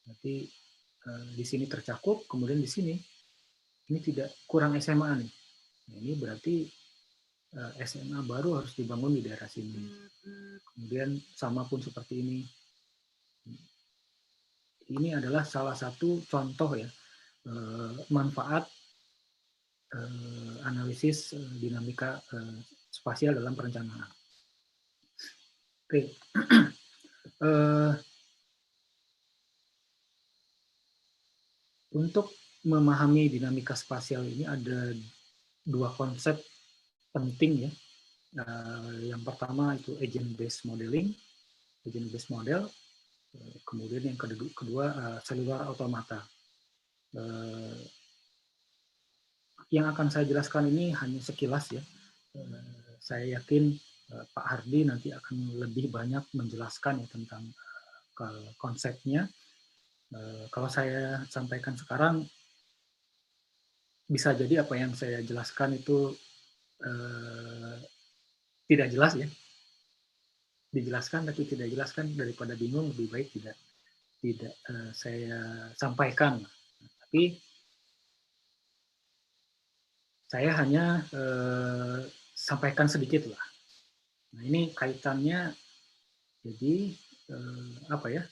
Berarti di sini tercakup, kemudian di sini ini tidak kurang SMA nih. Nah, ini berarti SMA baru harus dibangun di daerah sini. Kemudian sama pun seperti ini. Ini adalah salah satu contoh ya manfaat analisis dinamika spasial dalam perencanaan. Oke. Untuk memahami dinamika spasial ini ada dua konsep penting ya. Yang pertama itu agent-based modeling, agent-based model. Kemudian yang kedua selular automata. Yang akan saya jelaskan ini hanya sekilas ya. Saya yakin Pak Hardi nanti akan lebih banyak menjelaskan ya tentang konsepnya. Kalau saya sampaikan sekarang, bisa jadi apa yang saya jelaskan itu tidak jelas ya. Dijelaskan tapi tidak jelaskan, daripada bingung lebih baik tidak saya sampaikan. Tapi saya hanya sampaikan sedikit lah. Nah ini kaitannya, jadi apa ya?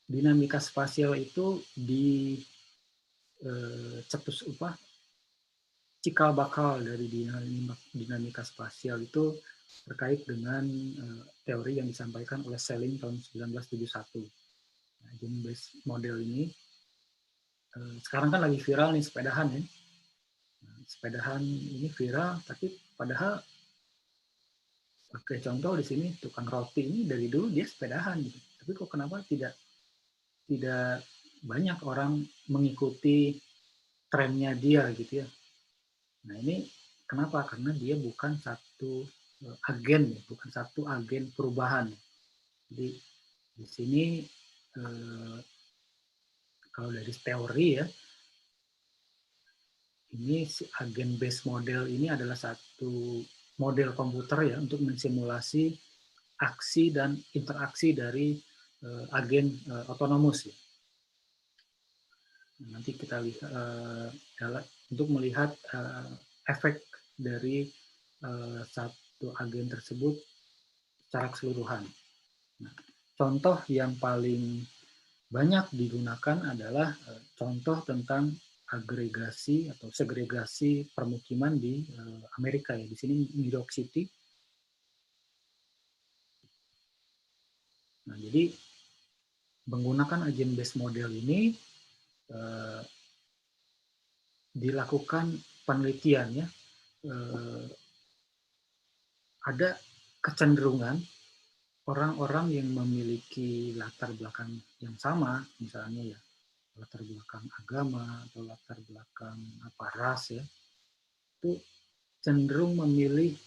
Dinamika spasial itu di cetus cikal bakal dari dinamika spasial itu terkait dengan teori yang disampaikan oleh Schelling tahun 1971. Nah, agent-based model ini sekarang kan lagi viral nih sepedahan ya. Nah, sepedahan ini viral, tapi padahal pakai contoh di sini tukang roti ini dari dulu dia sepedahan gitu. Tapi kok kenapa tidak banyak orang mengikuti trennya dia gitu ya. Nah ini kenapa? Karena dia bukan satu agen, bukan satu agen perubahan. Jadi di sini kalau dari teori ya, ini agen based model ini adalah satu model komputer ya untuk mensimulasi aksi dan interaksi dari agen otonomus ya. Nanti kita lihat untuk melihat efek dari satu agen tersebut secara keseluruhan. Nah, contoh yang paling banyak digunakan adalah contoh tentang agregasi atau segregasi permukiman di Amerika ya. Di sini New York City. Nah, jadi menggunakan agent based model ini dilakukan penelitian ya. Ada kecenderungan orang-orang yang memiliki latar belakang yang sama, misalnya ya latar belakang agama atau latar belakang ras ya, itu cenderung memilih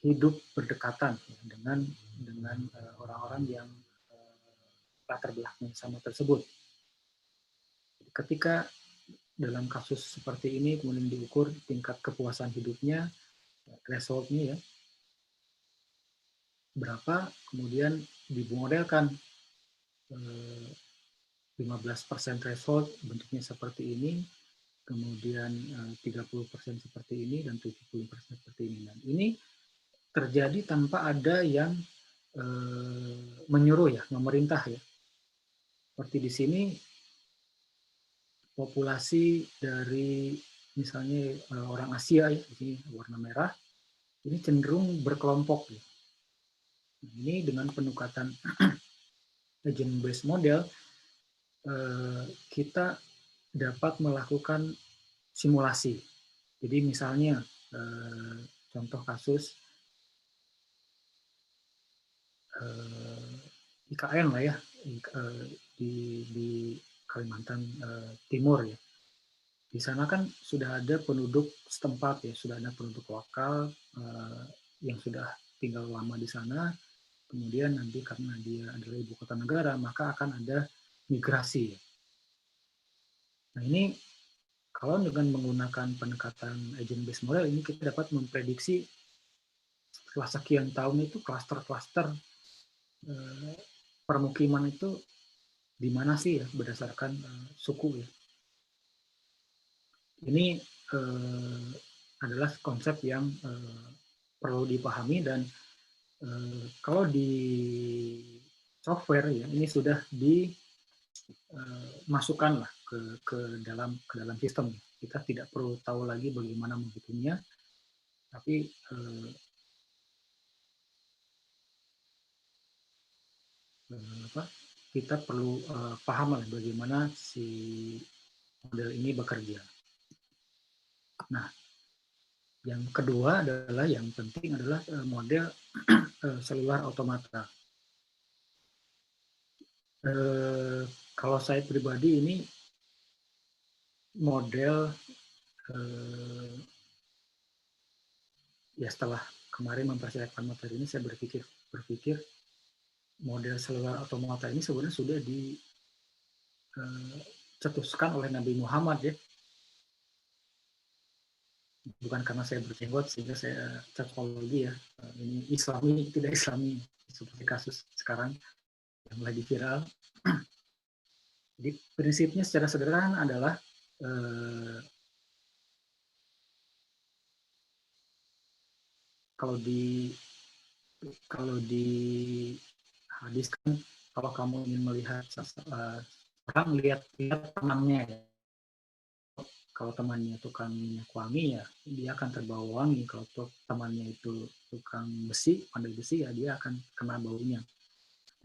hidup berdekatan ya, dengan orang-orang yang latar belakang sama tersebut. Ketika dalam kasus seperti ini kemudian diukur tingkat kepuasan hidupnya, threshold-nya ya, berapa, kemudian dimodelkan 15% threshold bentuknya seperti ini, kemudian 30% seperti ini, dan 70% seperti ini. Dan ini terjadi tanpa ada yang menyuruh ya, memerintah ya. Seperti di sini populasi dari misalnya orang Asia ya, di sini warna merah, ini cenderung berkelompok ya. Ini dengan pendekatan agent based model kita dapat melakukan simulasi. Jadi misalnya contoh kasus IKN lah ya, di Kalimantan Timur ya. Di sana kan sudah ada penduduk setempat ya, sudah ada penduduk lokal yang sudah tinggal lama di sana. Kemudian nanti karena dia adalah ibu kota negara, maka akan ada migrasi. Nah ini kalau dengan menggunakan pendekatan agent based model ini kita dapat memprediksi setelah sekian tahun itu klaster-klaster permukiman itu di mana sih ya berdasarkan suku ya. Ini adalah konsep yang perlu dipahami, dan kalau di software ya ini sudah dimasukkan lah ke dalam sistem. Kita tidak perlu tahu lagi bagaimana menghitungnya, tapi kita perlu paham lah bagaimana si model ini bekerja. Nah, yang kedua adalah yang penting adalah model selular automata. Kalau saya pribadi ini model ya setelah kemarin mempersiapkan materi ini saya berpikir model selular automata ini sebenarnya sudah dicetuskan oleh Nabi Muhammad ya. Bukan karena saya berjenggot sehingga saya cocokologi ya. Ini Islami tidak Islami seperti kasus sekarang yang lagi viral. Jadi prinsipnya secara sederhana adalah kalau di hadis kan, kalau kamu ingin melihat orang, lihat temannya ya. Kalau temannya tukang minyak wangi ya dia akan terbawa wangi. Kalau temannya itu tukang besi, pandai besi ya dia akan kena baunya.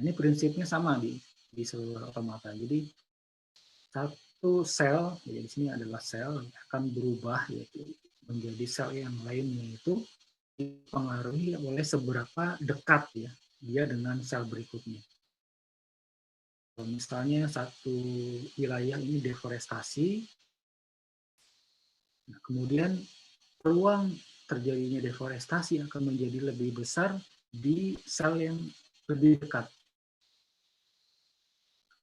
Ini prinsipnya sama di seluruh automata. Jadi satu sel, ya di sini adalah sel, akan berubah yaitu menjadi sel yang lainnya, itu dipengaruhi oleh seberapa dekat ya dia dengan sel berikutnya. Kalau misalnya satu wilayah ini deforestasi, nah kemudian peluang terjadinya deforestasi akan menjadi lebih besar di sel yang lebih dekat.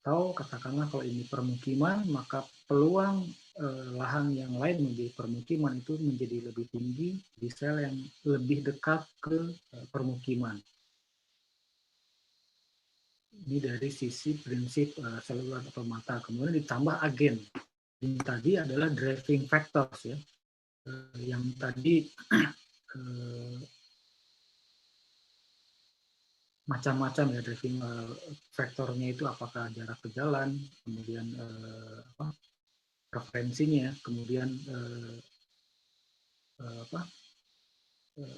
Atau katakanlah kalau ini permukiman, maka peluang lahan yang lain menjadi permukiman itu menjadi lebih tinggi di sel yang lebih dekat ke permukiman. Ini dari sisi prinsip selular automata. Kemudian ditambah agen. Ini tadi adalah driving factors ya. Yang tadi macam-macam ya driving faktornya itu, apakah jarak ke jalan, kemudian referensinya, kemudian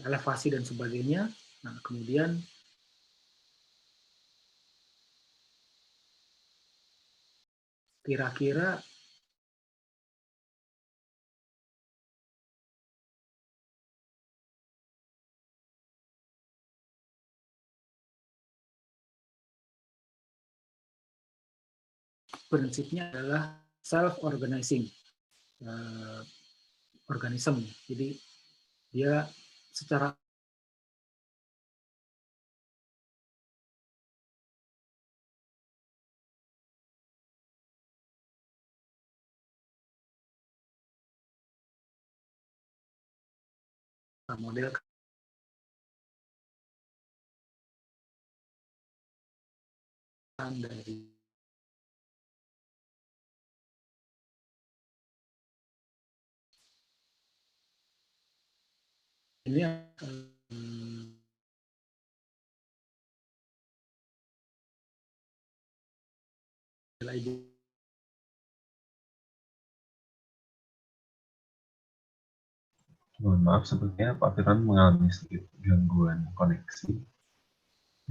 elevasi dan sebagainya. Nah, kemudian kira-kira prinsipnya adalah self-organizing organisme. Jadi dia secara model dari ini Mohon maaf, sepertinya Pak Firman mengalami sedikit gangguan koneksi.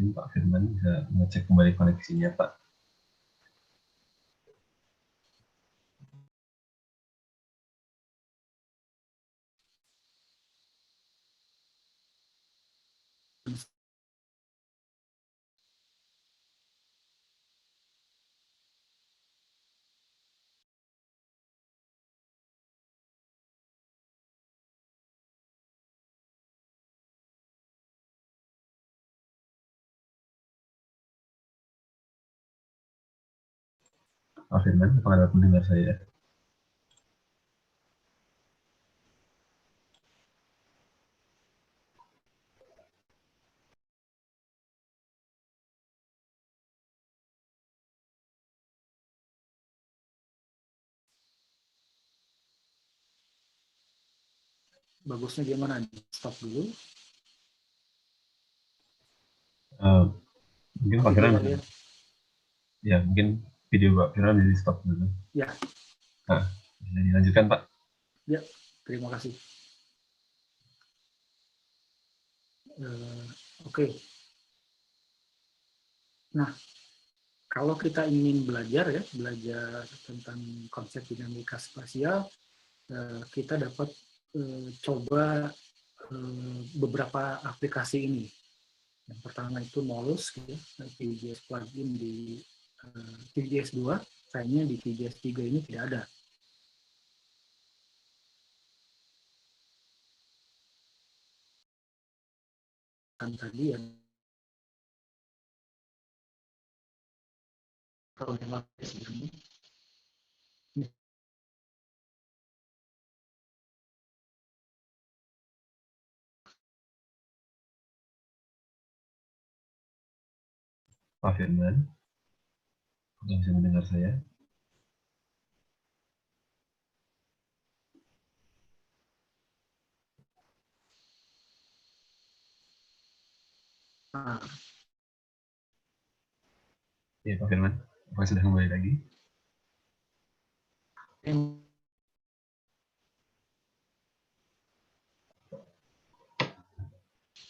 Ini Pak Firman bisa mengecek kembali koneksinya, Pak. Pak Firman, apakah dapat mendengar saya? bagusnya gimana? Stop dulu. Mungkin Pak Firman, ya mungkin video Pak Firman di stop dulu. Ya. Nah, bisa dilanjutkan Pak? Ya, terima kasih. Oke. Nah, kalau kita ingin belajar tentang konsep dinamika spasial, kita dapat coba beberapa aplikasi ini. Yang pertama itu Mollusk, ya, TJS plugin di TJS 2, sayangnya di TJS 3 ini tidak ada. Kan tadi ya, kalau yang lapis ini, Pak Firman, apakah bisa mendengar saya? nah, Ya Pak Firman, apakah sudah kembali lagi?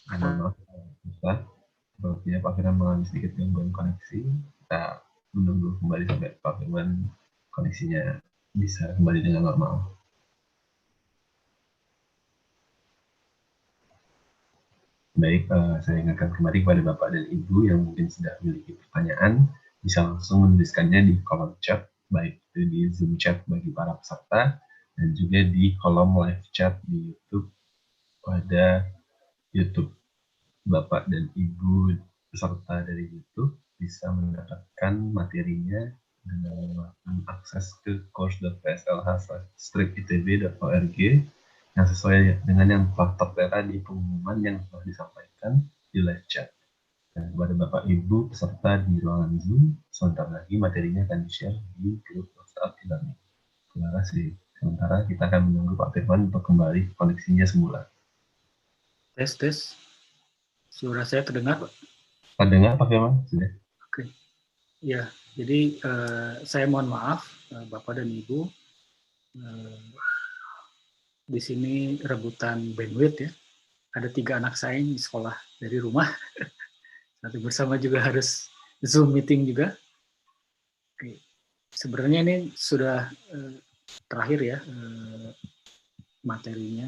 Maaf, Ustaz. Sepertinya Pak Firman mengalami sedikit gangguan koneksi. Kita menunggu kembali sampai Pak Firman koneksinya bisa kembali dengan normal. Baik, saya ingatkan kembali kepada Bapak dan Ibu yang mungkin sudah memiliki pertanyaan, bisa langsung menuliskannya di kolom chat, baik itu di Zoom chat bagi para peserta, dan juga di kolom live chat di YouTube pada YouTube. Bapak dan Ibu peserta dari YouTube bisa mendapatkan materinya dengan mengakses ke course.pslh/itb.org yang sesuai dengan yang telah tertera di pengumuman yang telah disampaikan di live chat. Dan kepada Bapak Ibu peserta di ruangan Zoom, sebentar lagi materinya akan di-share di grup WhatsApp e-learning. Terima kasih. Sementara kita akan menunggu Pak Firman untuk kembali koneksinya semula. Tes. Suara saya terdengar, Pak? Terdengar Pak Firman? Sudah. Oke. Ya, jadi saya mohon maaf, Bapak dan Ibu. Di sini rebutan bandwidth ya. Ada 3 anak saya di sekolah dari rumah. Satu bersama juga harus Zoom meeting juga. Oke. Sebenarnya ini sudah terakhir ya materinya.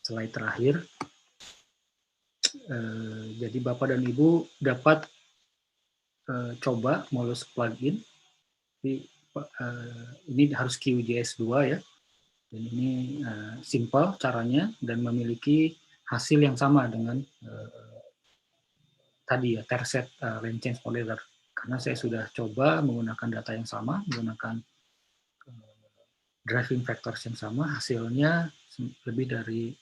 Slide terakhir. Jadi Bapak dan Ibu dapat coba Mollusk plugin. Ini harus QGIS 2 ya. Dan ini simple caranya dan memiliki hasil yang sama dengan tadi ya, Terset Line Change Modeler. Karena saya sudah coba menggunakan data yang sama, menggunakan driving factors yang sama, hasilnya lebih dari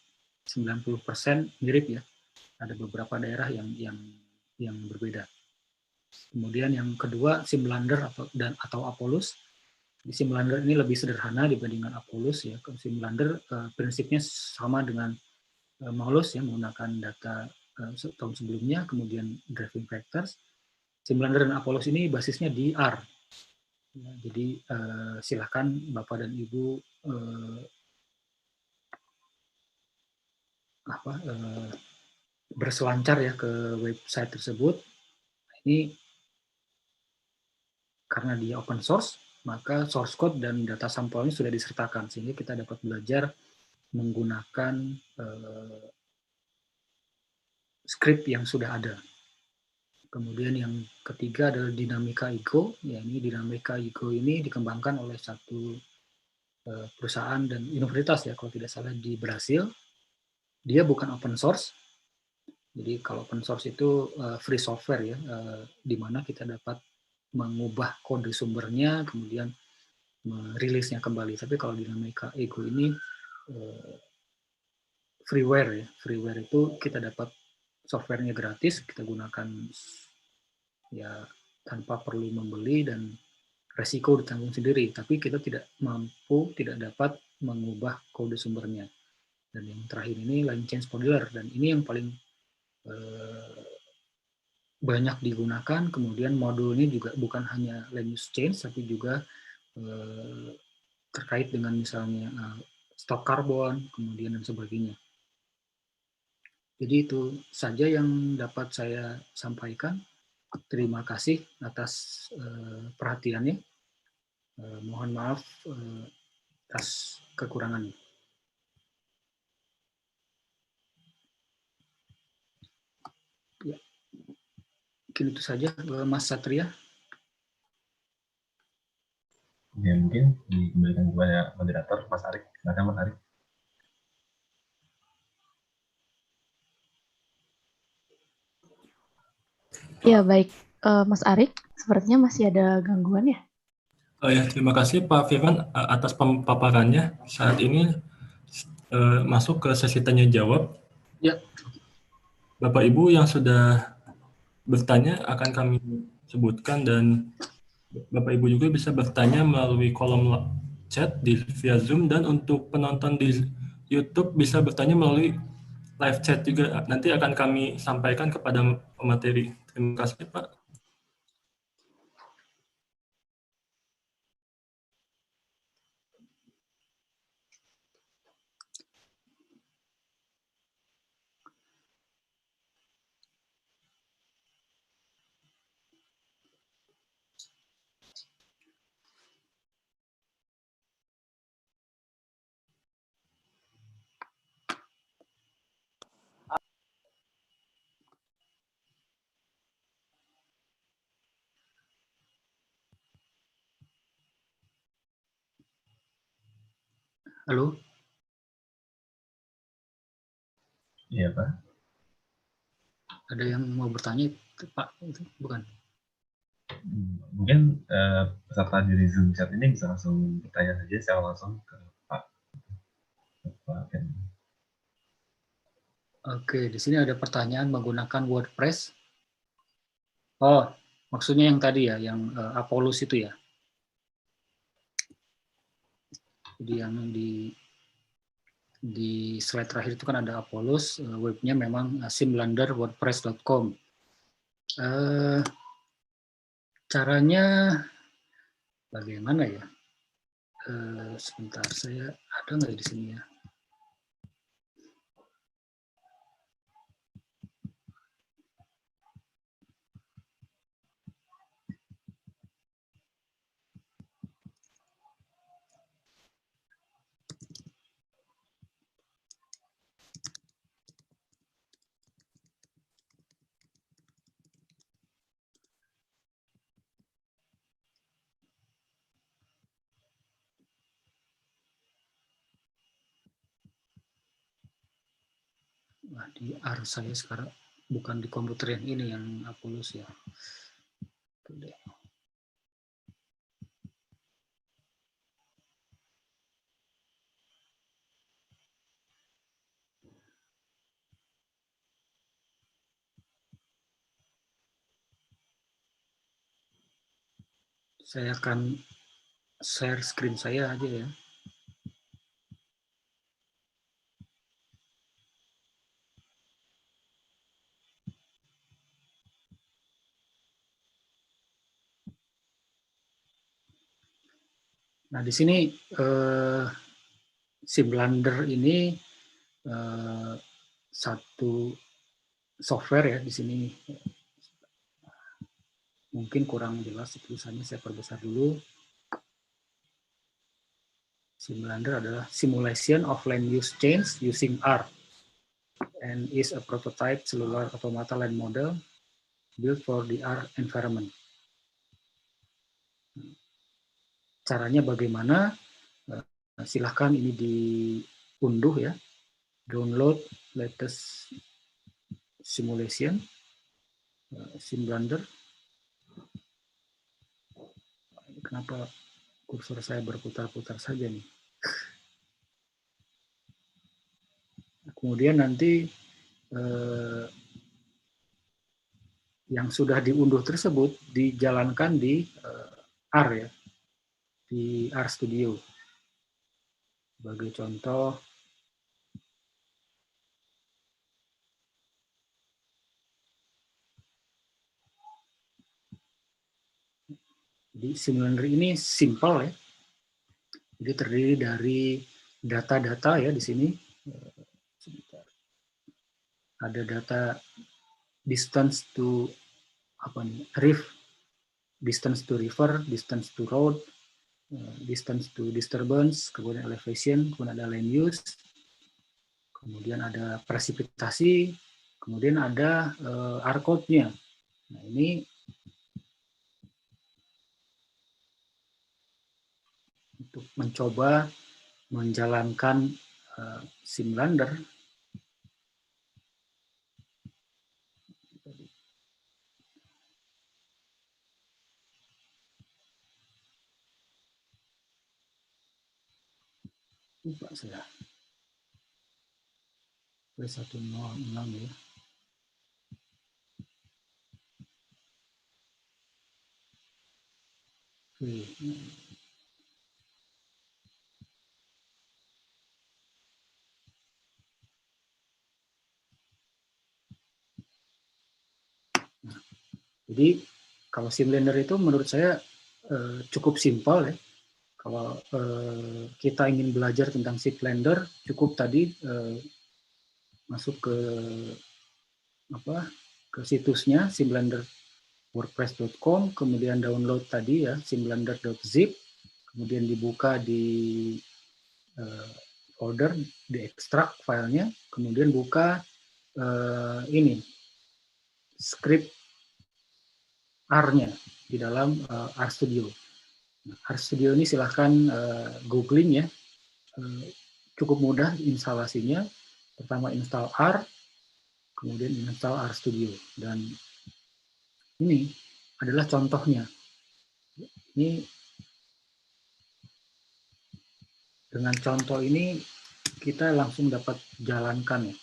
90% mirip ya. Ada beberapa daerah yang berbeda. Kemudian yang kedua, Simulander atau Apolus. Simulander ini lebih sederhana dibandingkan Apolus ya. Simulander prinsipnya sama dengan malus ya, menggunakan data tahun sebelumnya, kemudian driving factors. Simlander dan Apollos ini basisnya di R. Ya, jadi silahkan Bapak dan Ibu berselancar ya ke website tersebut. Ini karena dia open source, maka source code dan data sampelnya sudah disertakan, sehingga kita dapat belajar menggunakan script yang sudah ada. Kemudian yang ketiga adalah dinamika ego. Ya, ini dinamika ego ini dikembangkan oleh satu perusahaan dan universitas ya, kalau tidak salah di Brasil. Dia bukan open source. Jadi kalau open source itu free software ya, di mana kita dapat mengubah kode sumbernya, kemudian merilisnya kembali. Tapi kalau dinamika ego ini freeware ya. Freeware itu kita dapat softwarenya gratis, kita gunakan ya tanpa perlu membeli dan resiko ditanggung sendiri. Tapi kita tidak mampu, tidak dapat mengubah kode sumbernya. Dan yang terakhir ini line change modeler, dan ini yang paling banyak digunakan. Kemudian modul ini juga bukan hanya line use change, tapi juga terkait dengan misalnya stok karbon, kemudian dan sebagainya. Jadi itu saja yang dapat saya sampaikan. Terima kasih atas perhatiannya. Mohon maaf atas kekurangannya. Ya, mungkin itu saja, Mas Satria. Ya, mungkin dikembalikan kepada moderator, Mas Arik. Silakan, Mas Arik. Ya, baik. Mas Arik, sepertinya masih ada gangguan ya? Oh ya, terima kasih Pak Firman atas pemaparannya. Saat ini masuk ke sesi tanya jawab. Ya. Bapak Ibu yang sudah bertanya akan kami sebutkan, dan Bapak Ibu juga bisa bertanya melalui kolom chat via Zoom, dan untuk penonton di YouTube bisa bertanya melalui live chat juga. Nanti akan kami sampaikan kepada pemateri. Terima kasih Pak. Halo. Iya, Pak. Ada yang mau bertanya, Pak? Itu bukan? Mungkin peserta di Zoom chat ini bisa langsung bertanya saja secara langsung ke Pak. Oke, di sini ada pertanyaan menggunakan WordPress. Oh, maksudnya yang tadi ya, yang Apollos itu ya. Jadi yang di slide terakhir itu kan ada Apollos, webnya memang simlander.wordpress.com. Caranya bagaimana ya? Sebentar, saya ada nggak di sini ya? Wah, di R saya sekarang, bukan di komputer yang ini, yang Apollos ya. Oke. Saya akan share screen saya aja ya. Nah, di sini SimBlender ini satu software ya. Di sini mungkin kurang jelas tulisannya, saya perbesar dulu. SimBlender adalah simulation of land use change using R and is a prototype cellular automata land model built for the R environment. Caranya bagaimana? Silahkan ini diunduh ya, download latest simulation SimBlender. Kenapa kursor saya berputar-putar saja nih? Kemudian nanti yang sudah diunduh tersebut dijalankan di R ya, di R Studio. Sebagai contoh, di SimBlender ini simple ya. Jadi terdiri dari data-data ya di sini. Ada data distance to distance to river, distance to road, distance to disturbance, kemudian elevation, kemudian ada land use, kemudian ada presipitasi, kemudian ada R code-nya. Nah, ini untuk mencoba menjalankan SimBlender. Lupa saya. P106 ya. Oke. Jadi kalau SimBlender itu menurut saya cukup simpel ya. Kalau kita ingin belajar tentang SimBlender, cukup tadi masuk ke situsnya simblender.wordpress.com, kemudian download tadi ya simblender.zip, kemudian dibuka di folder, diekstrak filenya, kemudian buka ini script R-nya di dalam RStudio. RStudio ini silahkan googling ya, cukup mudah instalasinya. Pertama install R, kemudian install RStudio, dan ini adalah contohnya. Ini dengan contoh ini kita langsung dapat jalankan ya.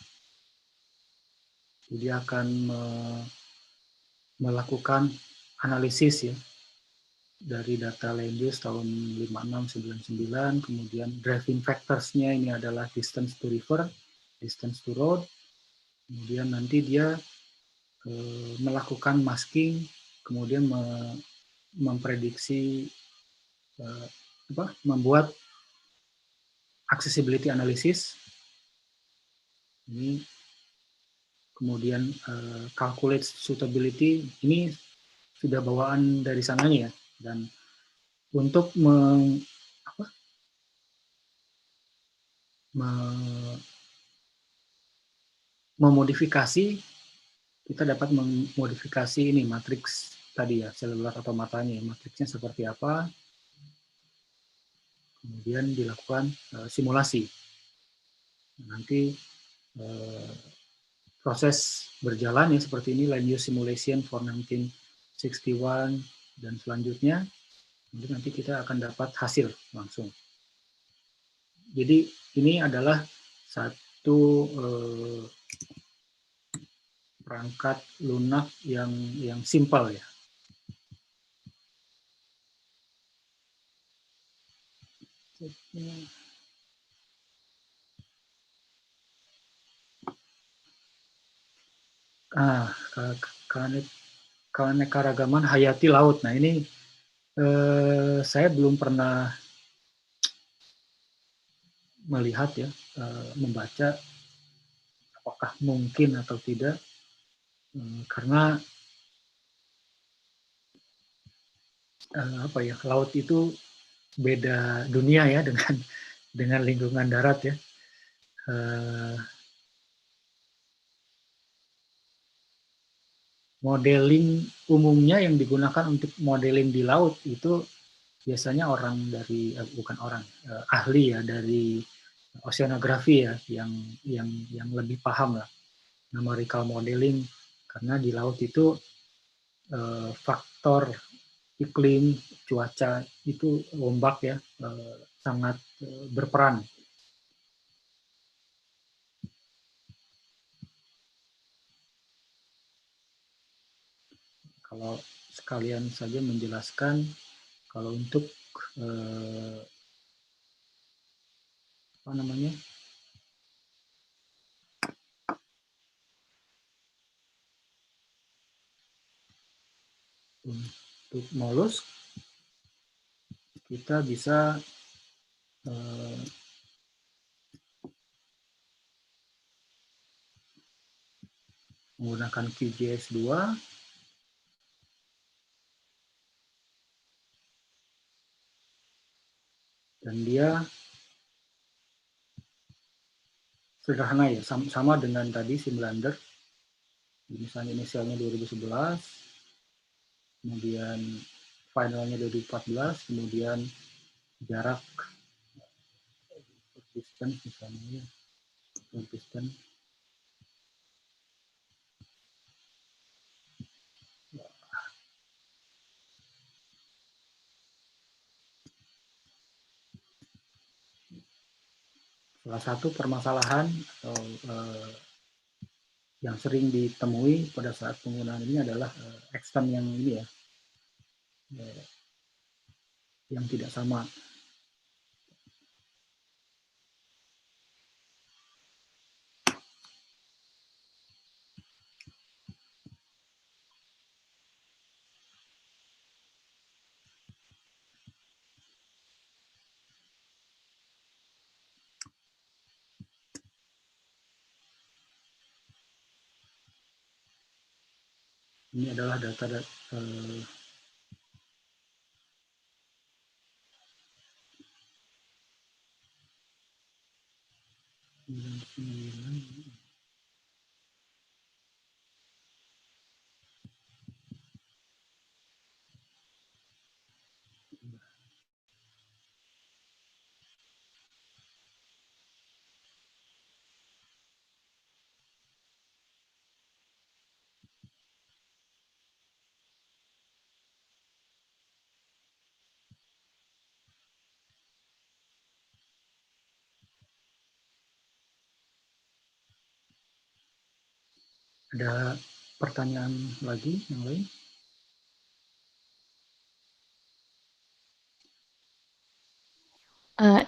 Jadi akan melakukan analisis ya dari data land use tahun 5699, kemudian driving factors-nya ini adalah distance to river, distance to road, kemudian nanti dia melakukan masking, kemudian memprediksi membuat accessibility analysis ini, kemudian calculate suitability ini sudah bawaan dari sananya ya. Dan untuk memodifikasi, kita dapat memodifikasi ini matriks tadi ya, cellular automatanya, matriksnya seperti apa, kemudian dilakukan simulasi. Nanti proses berjalan ya seperti ini, land use simulation for 1961 dan selanjutnya, nanti kita akan dapat hasil langsung. Jadi ini adalah satu perangkat lunak yang simpel ya. Keanekaragaman hayati laut. Nah ini saya belum pernah melihat ya, membaca apakah mungkin atau tidak, karena apa ya, laut itu beda dunia ya dengan lingkungan darat ya. Modeling umumnya yang digunakan untuk modeling di laut itu biasanya orang dari bukan orang, ahli ya dari oceanografi ya yang lebih paham lah numerical modeling, karena di laut itu faktor iklim, cuaca itu ombak ya sangat berperan. Kalau sekalian saja menjelaskan, kalau untuk apa namanya, untuk molus kita bisa menggunakan QGIS-2 dan dia sederhana ya, sama dengan tadi Simlander, misalnya inisialnya 2011, kemudian finalnya 2014, kemudian jarak distance misalnya distance salah satu permasalahan atau yang sering ditemui pada saat penggunaan ini adalah extent yang ini ya, yang tidak sama. Ini adalah data Ada pertanyaan lagi yang lain?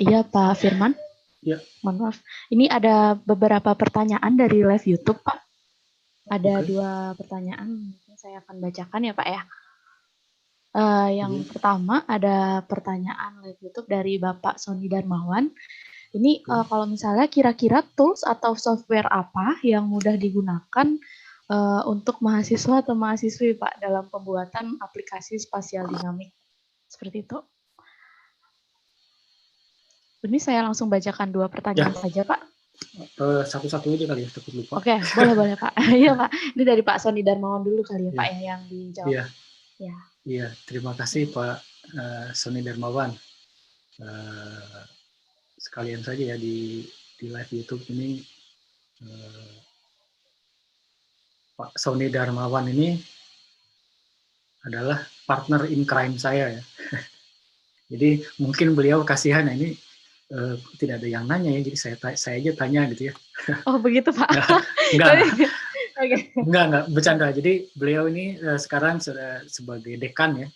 Iya Pak Firman. Ya. Mohon maaf. Ini ada beberapa pertanyaan dari live YouTube Pak. Ada dua pertanyaan, mungkin saya akan bacakan ya Pak ya. Yang pertama ada pertanyaan live YouTube dari Bapak Sony Darmawan. Ini kalau misalnya kira-kira tools atau software apa yang mudah digunakan untuk mahasiswa atau mahasiswi Pak dalam pembuatan aplikasi spasial dinamik seperti itu? Ini saya langsung bacakan dua pertanyaan saja Pak. Satu-satu aja kali ya, takut lupa. Oke, boleh Pak. Iya Pak. Ini dari Pak Sony Darmawan dulu kali ya Pak ya yang dijawab. Iya, terima kasih Pak Sony Darmawan. Sekalian saja ya di live YouTube ini Pak Sony Darmawan ini adalah partner in crime saya ya. Jadi mungkin beliau kasihan ya, ini tidak ada yang nanya ya, jadi saya aja tanya gitu ya. Oh begitu Pak? Enggak, bercanda. Jadi beliau ini sekarang sudah sebagai dekan ya,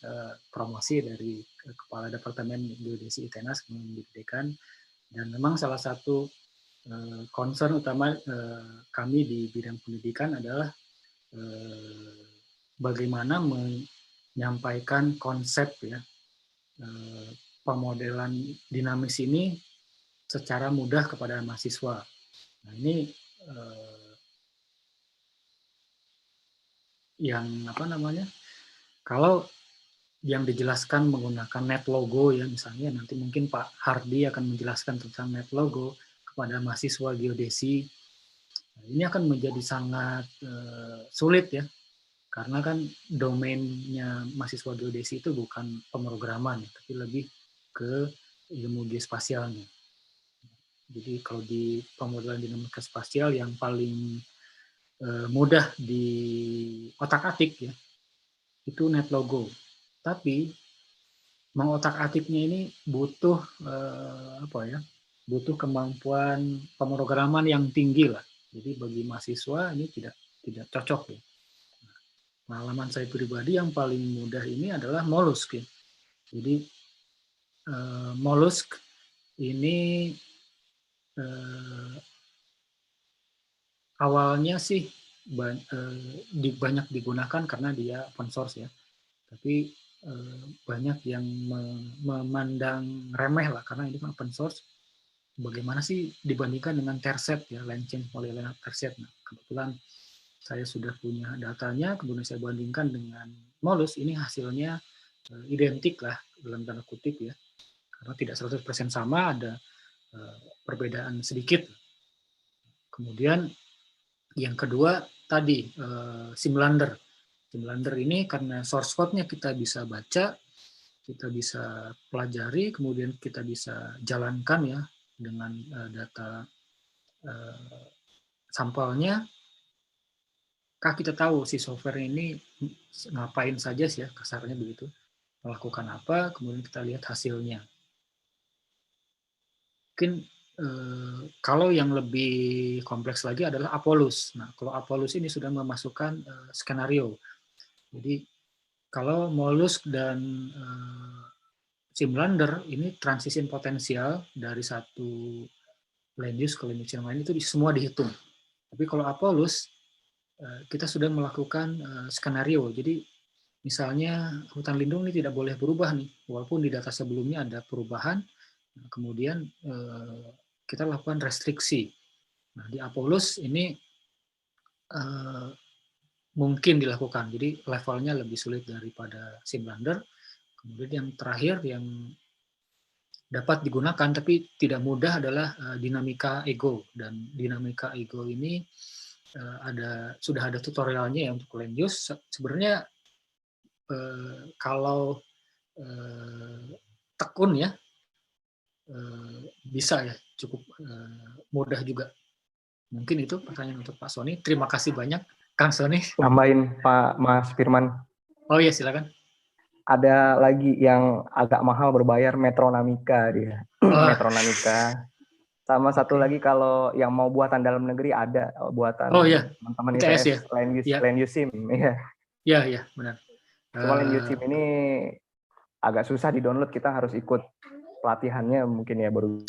promosi dari Kepala Departemen Geodesi ITENAS menjadi dekan, dan memang salah satu concern utama kami di bidang pendidikan adalah bagaimana menyampaikan konsep ya pemodelan dinamis ini secara mudah kepada mahasiswa. Nah, ini yang apa namanya? Kalau yang dijelaskan menggunakan NetLogo ya misalnya, nanti mungkin Pak Hardi akan menjelaskan tentang NetLogo kepada mahasiswa geodesi. Nah, ini akan menjadi sangat sulit ya, karena kan domainnya mahasiswa geodesi itu bukan pemrograman, tapi lebih ke ilmu geospasialnya. Jadi kalau di pemodelan dinamika spasial yang paling mudah di otak-atik ya, itu NetLogo. Tapi mengotak-atiknya ini butuh butuh kemampuan pemrograman yang tinggi lah. Jadi bagi mahasiswa ini tidak cocok ya. Pengalaman saya pribadi yang paling mudah ini adalah Mollusk ya. Jadi Mollusk ini awalnya sih banyak digunakan karena dia open source ya. Tapi banyak yang memandang remeh lah karena ini kan open source. Bagaimana sih dibandingkan dengan Terset ya, Line Chain Polylinear Terset. Nah, kebetulan saya sudah punya datanya, kemudian saya bandingkan dengan Mollusk, ini hasilnya identik lah dalam tanda kutip ya, karena tidak 100% sama, ada perbedaan sedikit. Kemudian yang kedua tadi Simlander. Simlander ini karena source code-nya kita bisa baca, kita bisa pelajari, kemudian kita bisa jalankan ya dengan data sampelnya. Kita tahu si software ini ngapain saja sih ya, kasarnya begitu, melakukan apa, kemudian kita lihat hasilnya. Mungkin kalau yang lebih kompleks lagi adalah Apollus. Nah, kalau Apollus ini sudah memasukkan skenario. Jadi kalau Mollusk dan Simlander ini transition potensial dari satu land use ke land use yang lain itu semua dihitung. Tapi kalau Apollus kita sudah melakukan skenario. Jadi misalnya hutan lindung ini tidak boleh berubah nih, walaupun di data sebelumnya ada perubahan, kemudian kita lakukan restriksi. Nah, di Apollus ini mungkin dilakukan, jadi levelnya lebih sulit daripada Simlander. Kemudian yang terakhir yang dapat digunakan tapi tidak mudah adalah dinamika ego, dan dinamika ego ini sudah ada tutorialnya ya untuk land use. Sebenarnya kalau tekun ya bisa ya, cukup mudah juga. Mungkin itu pertanyaan untuk Pak Sony. Terima kasih banyak Kang Sony. Tambahin Pak Mas Firman. Oh iya, silakan. Ada lagi yang agak mahal berbayar, Metronamika dia. Metronamika. Sama satu lagi kalau yang mau buatan dalam negeri ada buatan teman-teman ITS ya? Land use sim. Iya, benar. Cuma land use sim ini agak susah di-download, kita harus ikut pelatihannya mungkin ya baru.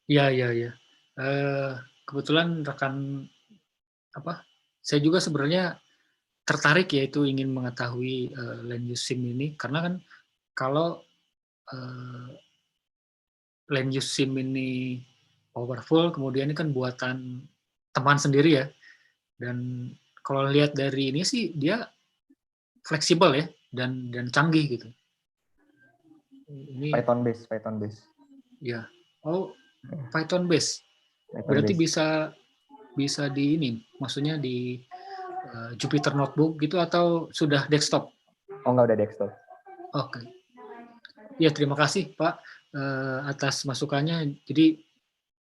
Iya. Kebetulan rekan saya juga sebenarnya tertarik yaitu ingin mengetahui land use sim ini, karena kan kalau land use sim ini powerful, kemudian ini kan buatan teman sendiri ya, dan kalau lihat dari ini sih dia fleksibel ya dan canggih gitu. Ini Python base. Ya, Python base. Berarti bisa di ini, maksudnya di Jupyter Notebook gitu atau sudah desktop? Oh, nggak, udah desktop. Oke. Ya, terima kasih Pak atas masukannya. Jadi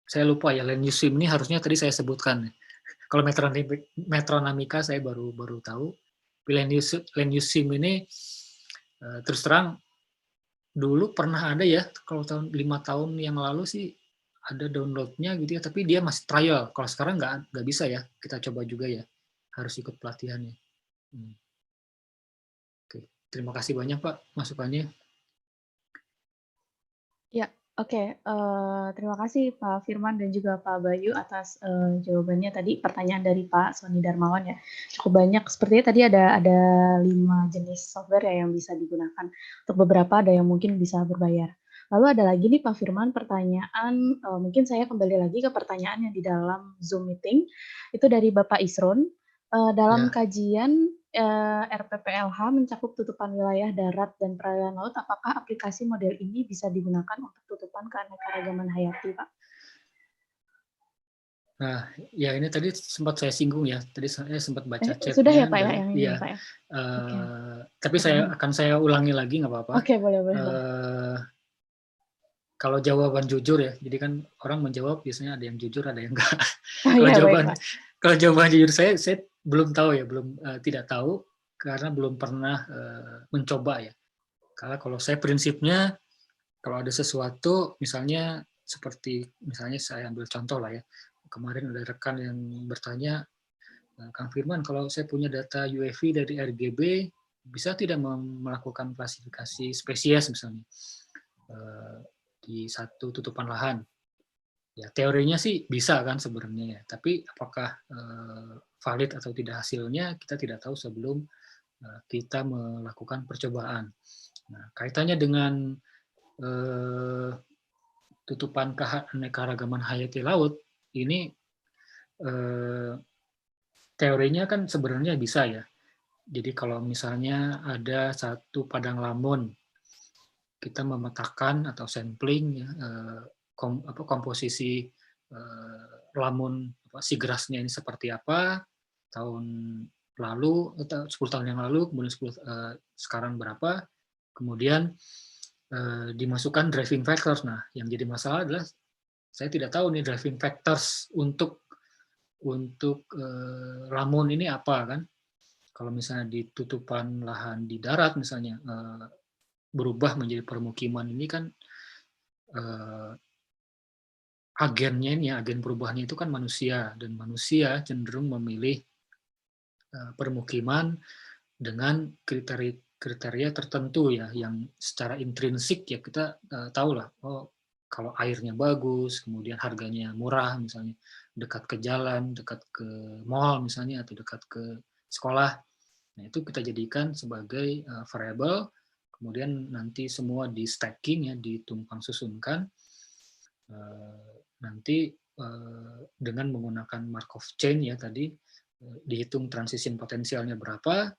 saya lupa ya, land use sim ini harusnya tadi saya sebutkan. Kalau Metronamika saya baru tahu. Land use sim ini terus terang dulu pernah ada ya, kalau 5 tahun yang lalu sih ada downloadnya gitu ya, tapi dia masih trial. Kalau sekarang nggak bisa ya, kita coba juga ya, harus ikut pelatihannya. Oke, terima kasih banyak Pak masukannya. Ya, oke. Terima kasih Pak Firman dan juga Pak Bayu atas jawabannya tadi. Pertanyaan dari Pak Sony Darmawan ya, cukup banyak. Sepertinya tadi ada 5 jenis software ya yang bisa digunakan. Untuk beberapa ada yang mungkin bisa berbayar. Lalu ada lagi nih Pak Firman pertanyaan, mungkin saya kembali lagi ke pertanyaan yang di dalam Zoom meeting, itu dari Bapak Isron. Dalam kajian RPPLH mencakup tutupan wilayah darat dan perairan laut, apakah aplikasi model ini bisa digunakan untuk tutupan keanekaragaman hayati, Pak? Nah, ya ini tadi sempat saya singgung ya. Tadi saya sempat baca chatnya. Sudah ya Pak ya yang ini ya. Pak ya. Tapi akan saya ulangi lagi nggak apa-apa. Oke, boleh. Kalau jawaban jujur ya, jadi kan orang menjawab biasanya ada yang jujur, ada yang enggak. Kalau jawaban jujur saya belum tahu ya, tidak tahu karena belum pernah mencoba ya. Karena kalau saya prinsipnya kalau ada sesuatu misalnya seperti misalnya saya ambil contoh lah ya. Kemarin ada rekan yang bertanya, Kang Firman, kalau saya punya data UAV dari RGB, bisa tidak melakukan klasifikasi spesies misalnya di satu tutupan lahan? Ya teorinya sih bisa kan sebenarnya ya, tapi apakah valid atau tidak hasilnya kita tidak tahu sebelum kita melakukan percobaan. Nah, kaitannya dengan tutupan keanekaragaman hayati laut ini teorinya kan sebenarnya bisa ya. Jadi kalau misalnya ada satu padang lamun, kita memetakan atau sampling ya, komposisi lamun seagrassnya ini seperti apa tahun lalu atau 10 tahun yang lalu, kemudian sekarang berapa, kemudian dimasukkan driving factors. Nah, yang jadi masalah adalah saya tidak tahu nih driving factors untuk lamun ini apa kan. Kalau misalnya di tutupan lahan di darat misalnya berubah menjadi permukiman ini kan agennya ini, agen perubahannya itu kan manusia, dan manusia cenderung memilih permukiman dengan kriteria tertentu ya, yang secara intrinsik ya kita tahu lah, oh kalau airnya bagus, kemudian harganya murah misalnya, dekat ke jalan, dekat ke mall misalnya, atau dekat ke sekolah. Nah, itu kita jadikan sebagai variabel, kemudian nanti semua di stacking ya, ditumpang susunkan, nanti dengan menggunakan Markov chain ya tadi, dihitung transition potensialnya berapa,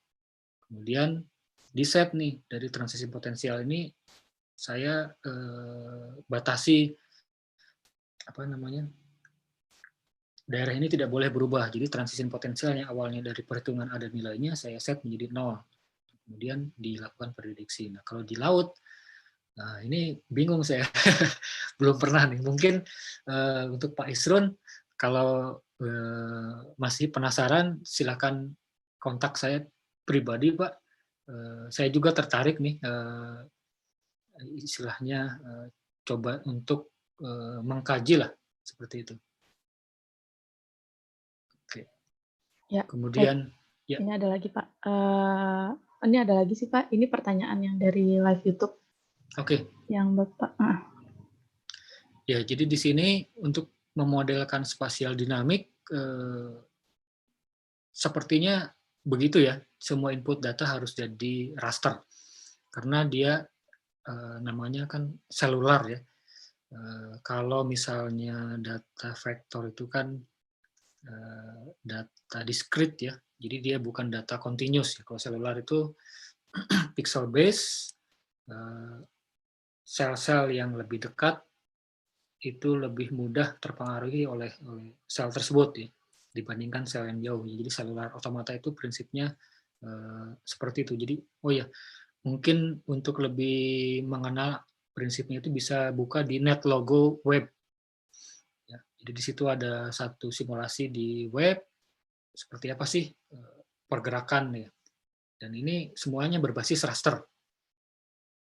kemudian di set nih dari transition potensial ini saya batasi apa namanya, daerah ini tidak boleh berubah. Jadi transition potensial yang awalnya dari perhitungan ada nilainya saya set menjadi 0. Kemudian dilakukan prediksi. Nah, kalau di laut, nah ini bingung saya. Belum pernah nih. Mungkin untuk Pak Isrun, kalau masih penasaran, silakan kontak saya pribadi, Pak. Saya juga tertarik nih, istilahnya coba untuk mengkaji lah, seperti itu. Ya, kemudian ya. Ini ada lagi Pak. Ini ada lagi sih Pak. Ini pertanyaan yang dari live YouTube. Oke. Yang Bapak. Ya, jadi di sini untuk memodelkan spasial dinamik sepertinya begitu ya. Semua input data harus jadi raster karena dia namanya kan selular ya. Kalau misalnya data vektor itu kan data discrete ya, jadi dia bukan data continuous ya. Kalau selular itu pixel base, sel-sel yang lebih dekat itu lebih mudah terpengaruhi oleh sel tersebut ya, dibandingkan sel yang jauh. Jadi selular automata itu prinsipnya seperti itu. Jadi oh ya, mungkin untuk lebih mengenal prinsipnya itu bisa buka di NetLogo web. Ya, jadi di situ ada satu simulasi di web, seperti apa sih pergerakan ya. Dan ini semuanya berbasis raster.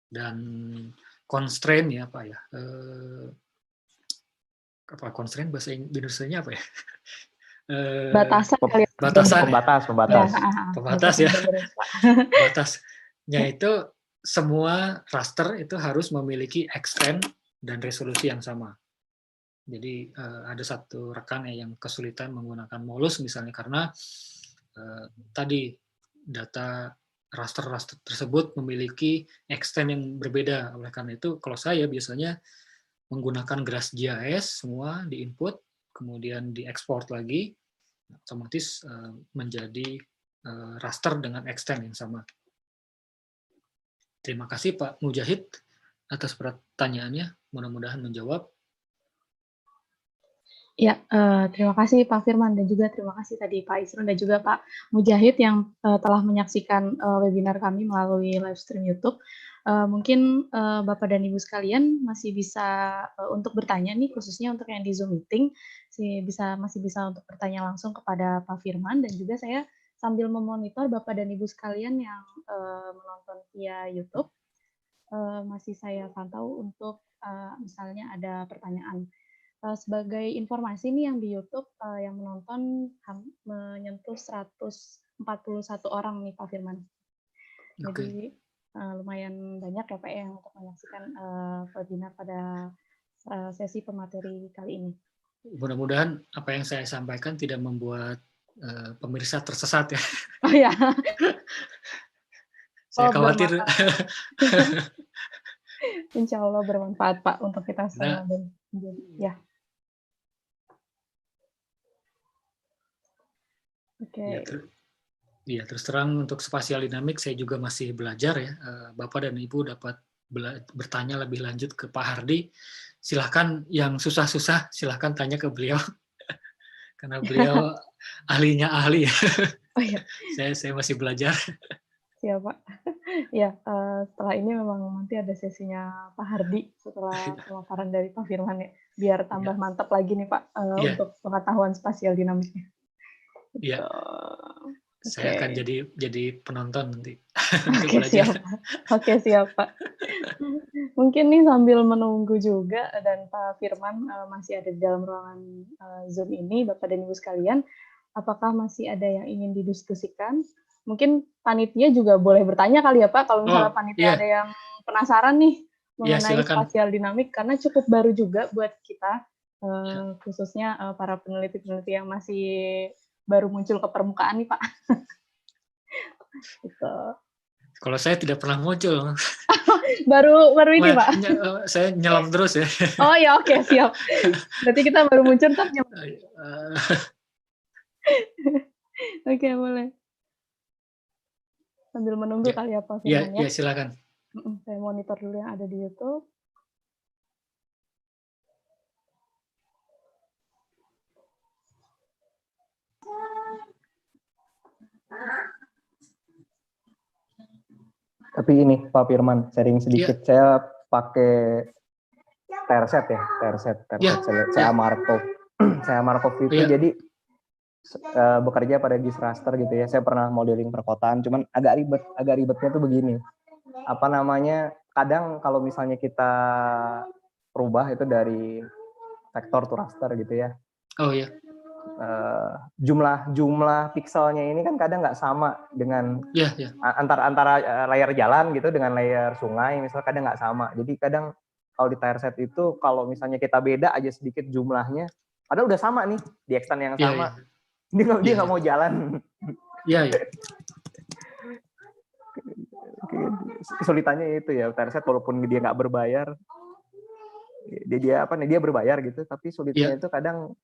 Dan constraint ya Pak ya. Apa constraint bahasa Indonesianya apa ya? Pembatas ya. Batasnya itu semua raster itu harus memiliki extent dan resolusi yang sama. Jadi ada satu rekan yang kesulitan menggunakan Molus misalnya karena tadi data raster-raster tersebut memiliki extend yang berbeda. Oleh karena itu, kalau saya biasanya menggunakan GraphGIS semua di input, kemudian diekspor lagi, otomatis menjadi raster dengan extend yang sama. Terima kasih Pak Mujahid atas pertanyaannya, mudah-mudahan menjawab. Ya, terima kasih Pak Firman dan juga terima kasih tadi Pak Isrun dan juga Pak Mujahid yang telah menyaksikan webinar kami melalui live stream YouTube. Mungkin Bapak dan Ibu sekalian masih bisa untuk bertanya nih, khususnya untuk yang di Zoom meeting, masih bisa untuk bertanya langsung kepada Pak Firman, dan juga saya sambil memonitor Bapak dan Ibu sekalian yang menonton via YouTube, masih saya pantau untuk misalnya ada pertanyaan. Sebagai informasi nih yang di YouTube yang menonton menyentuh 141 orang nih Pak Firman. Jadi lumayan banyak ya Pak yang untuk menyaksikan webinar pada sesi pemateri kali ini. Mudah-mudahan apa yang saya sampaikan tidak membuat pemirsa tersesat ya. Oh ya. Saya khawatir. Insya Allah bermanfaat Pak untuk kita semua. Ya. Okay. Ya, terus terang untuk spasial dinamik saya juga masih belajar ya. Bapak dan Ibu dapat bertanya lebih lanjut ke Pak Hardi. Silahkan yang susah-susah silahkan tanya ke beliau karena beliau ahlinya ahli. Oh, iya. Saya masih belajar. Siap Pak. Ya, setelah ini memang nanti ada sesinya Pak Hardi setelah pemaparan dari Pak Firman ya, biar tambah mantap lagi nih Pak untuk pengetahuan spasial dinamiknya. Iya. Saya akan jadi penonton nanti. Oke, siap. Oke, siap Pak. Mungkin nih sambil menunggu juga dan Pak Firman masih ada di dalam ruangan Zoom ini, Bapak dan Ibu sekalian, apakah masih ada yang ingin didiskusikan? Mungkin panitia juga boleh bertanya kali ya Pak, kalau misalnya panitia ada yang penasaran nih mengenai spasial dinamik, karena cukup baru juga buat kita, khususnya para peneliti-peneliti yang masih baru muncul ke permukaan nih Pak. Gitu. Kalau saya tidak pernah muncul. baru ini Pak. Saya nyelam terus ya. Oh ya, oke, siap. Berarti kita baru muncul tapi nyelam. Oke, boleh. Sambil menunggu kali ya Pak Firman ya. Ya, silakan. Saya monitor dulu yang ada di YouTube. Tapi ini Pak Firman, sharing sedikit. Saya pakai Terset ya, Terset saya Markov. Saya Markov itu jadi bekerja pada GIS raster gitu ya. Saya pernah modeling perkotaan, cuman agak ribetnya tuh begini. Apa namanya? Kadang kalau misalnya kita rubah itu dari vektor to raster gitu ya. Oh iya. Jumlah pikselnya ini kan kadang nggak sama dengan antara layar jalan gitu dengan layar sungai, misalnya kadang nggak sama. Jadi kadang kalau di Terset itu kalau misalnya kita beda aja sedikit jumlahnya, padahal udah sama nih di extend yang sama, dia nggak mau jalan. Iya. Kesulitannya itu ya Terset, walaupun dia nggak berbayar, dia berbayar gitu, tapi sulitnya itu kadang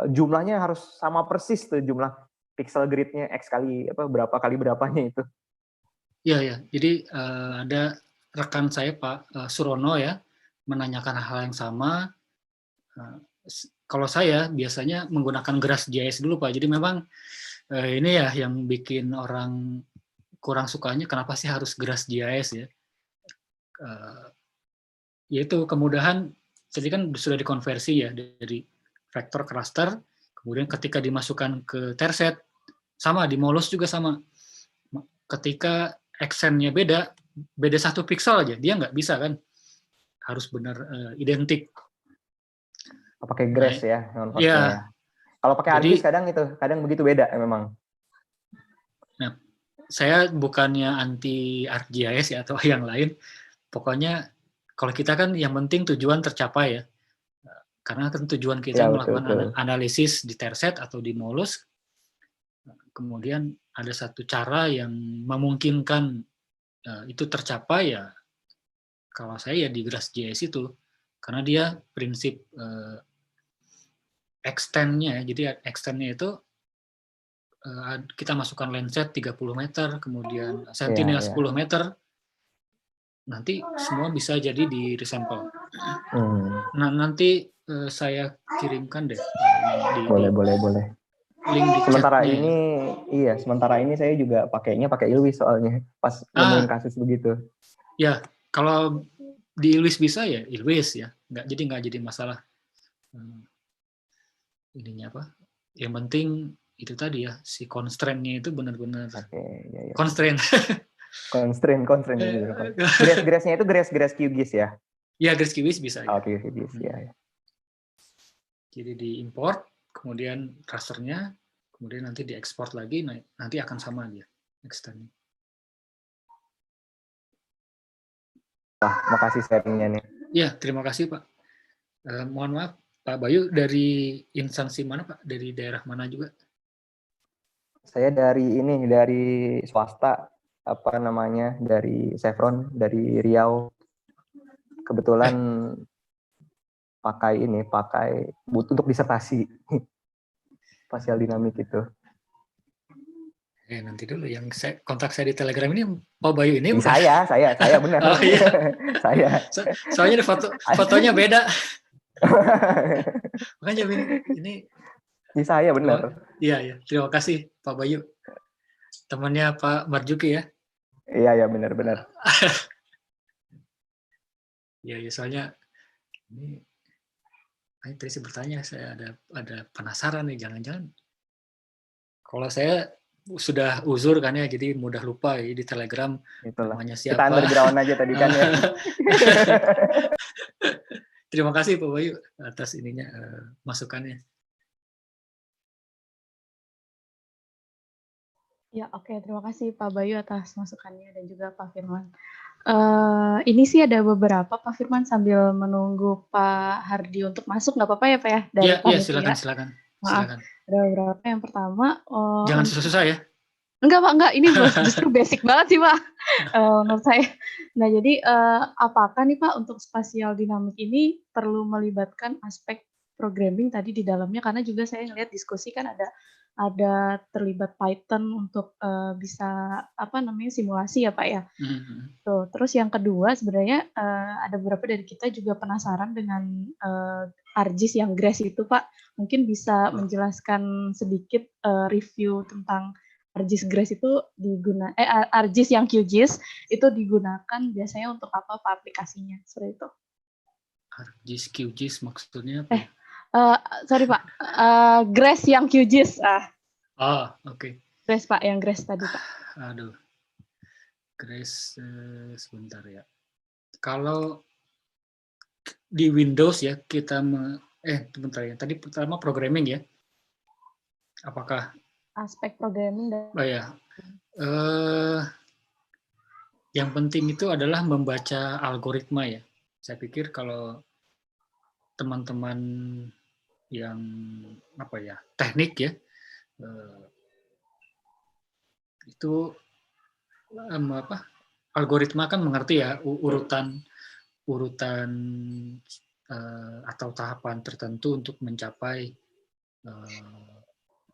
jumlahnya harus sama persis tuh, jumlah pixel gridnya X kali berapa kali berapanya itu. Iya. Jadi ada rekan saya Pak Surono ya menanyakan hal yang sama. Kalau saya biasanya menggunakan GraphGIS dulu Pak. Jadi memang ini ya yang bikin orang kurang sukanya, kenapa sih harus GraphGIS ya? Yaitu kemudahan, jadi kan sudah dikonversi ya dari vektor ke raster, kemudian ketika dimasukkan ke Terset, sama, di Molos juga sama. Ketika extend-nya beda 1 pixel aja, dia nggak bisa kan, harus benar identik. Pakai Grace ya, non-hostnya. Kalau pakai ArcGIS kadang begitu beda memang. Nah, saya bukannya anti ArcGIS ya, atau yang lain, pokoknya kalau kita kan yang penting tujuan tercapai ya. Karena kan tujuan kita melakukan analisis di Terset atau di Molos, kemudian ada satu cara yang memungkinkan itu tercapai ya, kalau saya ya di GraphJS itu, karena dia prinsip extend-nya, jadi extend-nya itu kita masukkan lenset 30 meter, kemudian sentinel 10 meter, nanti semua bisa jadi di resample. Nah, nanti saya kirimkan deh. Boleh. Link di sementara chatnya, ini iya, sementara ini saya juga pakainya pakai Ilwis soalnya pas nemuin kasus begitu. Ya, kalau di Ilwis bisa ya Ilwis ya, nggak jadi masalah. Ininya apa? Yang penting itu tadi ya, si constraint-nya itu benar-benar constraint. Constraint. Grace-nya itu Grace QGIS ya? Iya, Grace QGIS bisa. Oke, QGIS ya. Jadi diimport, kemudian rasternya, kemudian nanti diekspor lagi, nanti akan sama dia extend. Makasih sharingnya nih. Ya, terima kasih Pak. Mohon maaf Pak Bayu, dari instansi mana Pak? Dari daerah mana juga? Saya dari swasta, dari Chevron, dari Riau. Kebetulan pakai untuk disertasi spasial dinamik itu. Nanti dulu, yang kontak saya di Telegram ini Pak Bayu ini bukan? Saya benar. Oh iya. Saya. Soalnya fotonya beda. Makanya ini saya benar. Iya. Terima kasih Pak Bayu. Temannya Pak Marjuki ya? Iya, benar. Iya, soalnya ini tadi saya bertanya, saya ada penasaran nih, jangan-jangan kalau saya sudah uzur kan ya, jadi mudah lupa ya di Telegram. Itulah. Namanya siapa. Kita underground aja tadi kan ya. Terima kasih Pak Bayu atas masukannya. Ya, oke. Terima kasih Pak Bayu atas masukannya dan juga Pak Firman. Ini sih ada beberapa Pak Firman, sambil menunggu Pak Hardi untuk masuk, nggak apa-apa ya Pak ya? Iya, silakan. Maaf, ada beberapa. Yang pertama, jangan susah-susah ya. Enggak Pak, enggak. Ini justru basic banget sih Pak, menurut saya. Nah, jadi apakah nih Pak untuk spasial dinamik ini perlu melibatkan aspek programming tadi di dalamnya? Karena juga saya ngelihat diskusi kan ada terlibat Python untuk bisa simulasi ya Pak ya. Tuh, terus yang kedua sebenarnya ada beberapa dari kita juga penasaran dengan ArcGIS yang Grace itu Pak. Mungkin bisa menjelaskan sedikit review tentang ArcGIS Grace itu ArcGIS yang QGIS itu digunakan biasanya untuk apa Pak aplikasinya? Seperti itu. ArcGIS QGIS maksudnya apa? Sorry Pak, Grace yang QGIS. Oke. Grace Pak, yang Grace tadi Pak. Aduh, Grace sebentar ya. Kalau di Windows ya kita sebentar ya. Tadi pertama programming ya. Apakah aspek programming dan yang penting itu adalah membaca algoritma ya. Saya pikir kalau teman-teman yang teknik ya, itu algoritma kan mengerti ya urutan atau tahapan tertentu untuk mencapai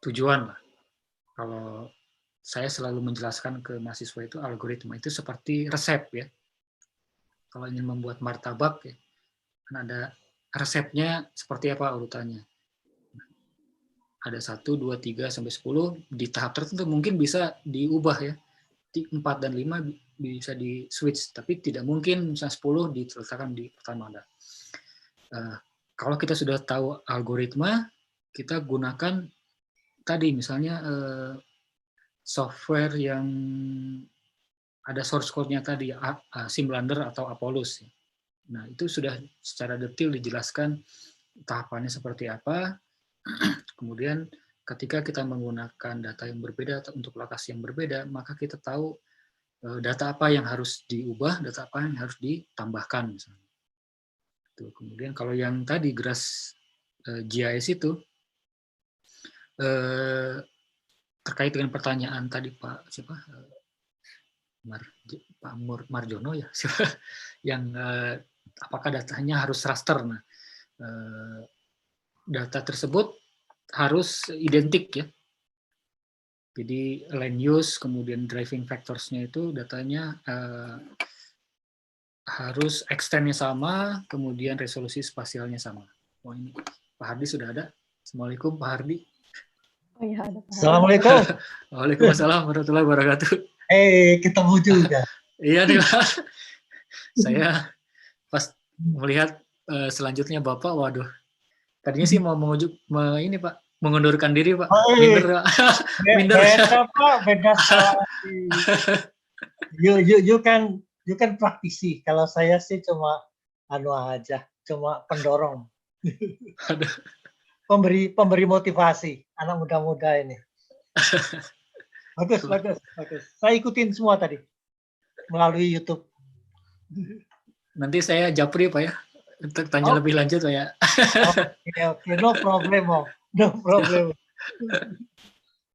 tujuan lah. Kalau saya selalu menjelaskan ke mahasiswa itu algoritma itu seperti resep ya. Kalau ingin membuat martabak ya, kan ada resepnya seperti apa urutannya. Ada 1, 2, 3, sampai 10, di tahap tertentu mungkin bisa diubah ya. 4 dan 5 bisa di switch, tapi tidak mungkin misalnya 10 diletakkan di pertama. Kalau kita sudah tahu algoritma, kita gunakan tadi misalnya software yang ada source code-nya tadi, Simlander atau Apollos. Nah, itu sudah secara detail dijelaskan tahapannya seperti apa. Kemudian ketika kita menggunakan data yang berbeda untuk lokasi yang berbeda, maka kita tahu data apa yang harus diubah, data apa yang harus ditambahkan. Misalnya. Kemudian kalau yang tadi GraphGIS itu, terkait dengan pertanyaan tadi Pak Marjono ya, yang apakah datanya harus raster? Nah, data tersebut harus identik ya. Jadi land use kemudian driving factors-nya itu datanya harus extend-nya sama, kemudian resolusi spasialnya sama. Oh ini Pak Hardi sudah ada. Assalamualaikum Pak Hardi. Oh iya ada Pak. Assalamualaikum. Waalaikumsalam warahmatullahi wabarakatuh. Ketemu juga. Iya nih Pak. Saya pas melihat selanjutnya Bapak, waduh. Tadinya sih mau ini Pak, mengundurkan diri Pak. Minder. Beda Pak, beda sekali. You kan praktisi. Kalau saya sih cuma aja, cuma pendorong. Pemberi motivasi anak muda-muda ini. Bagus. Saya ikutin semua tadi melalui YouTube. Nanti saya japri Pak ya, untuk tanya lebih lanjut Pak ya. Oke, no problem.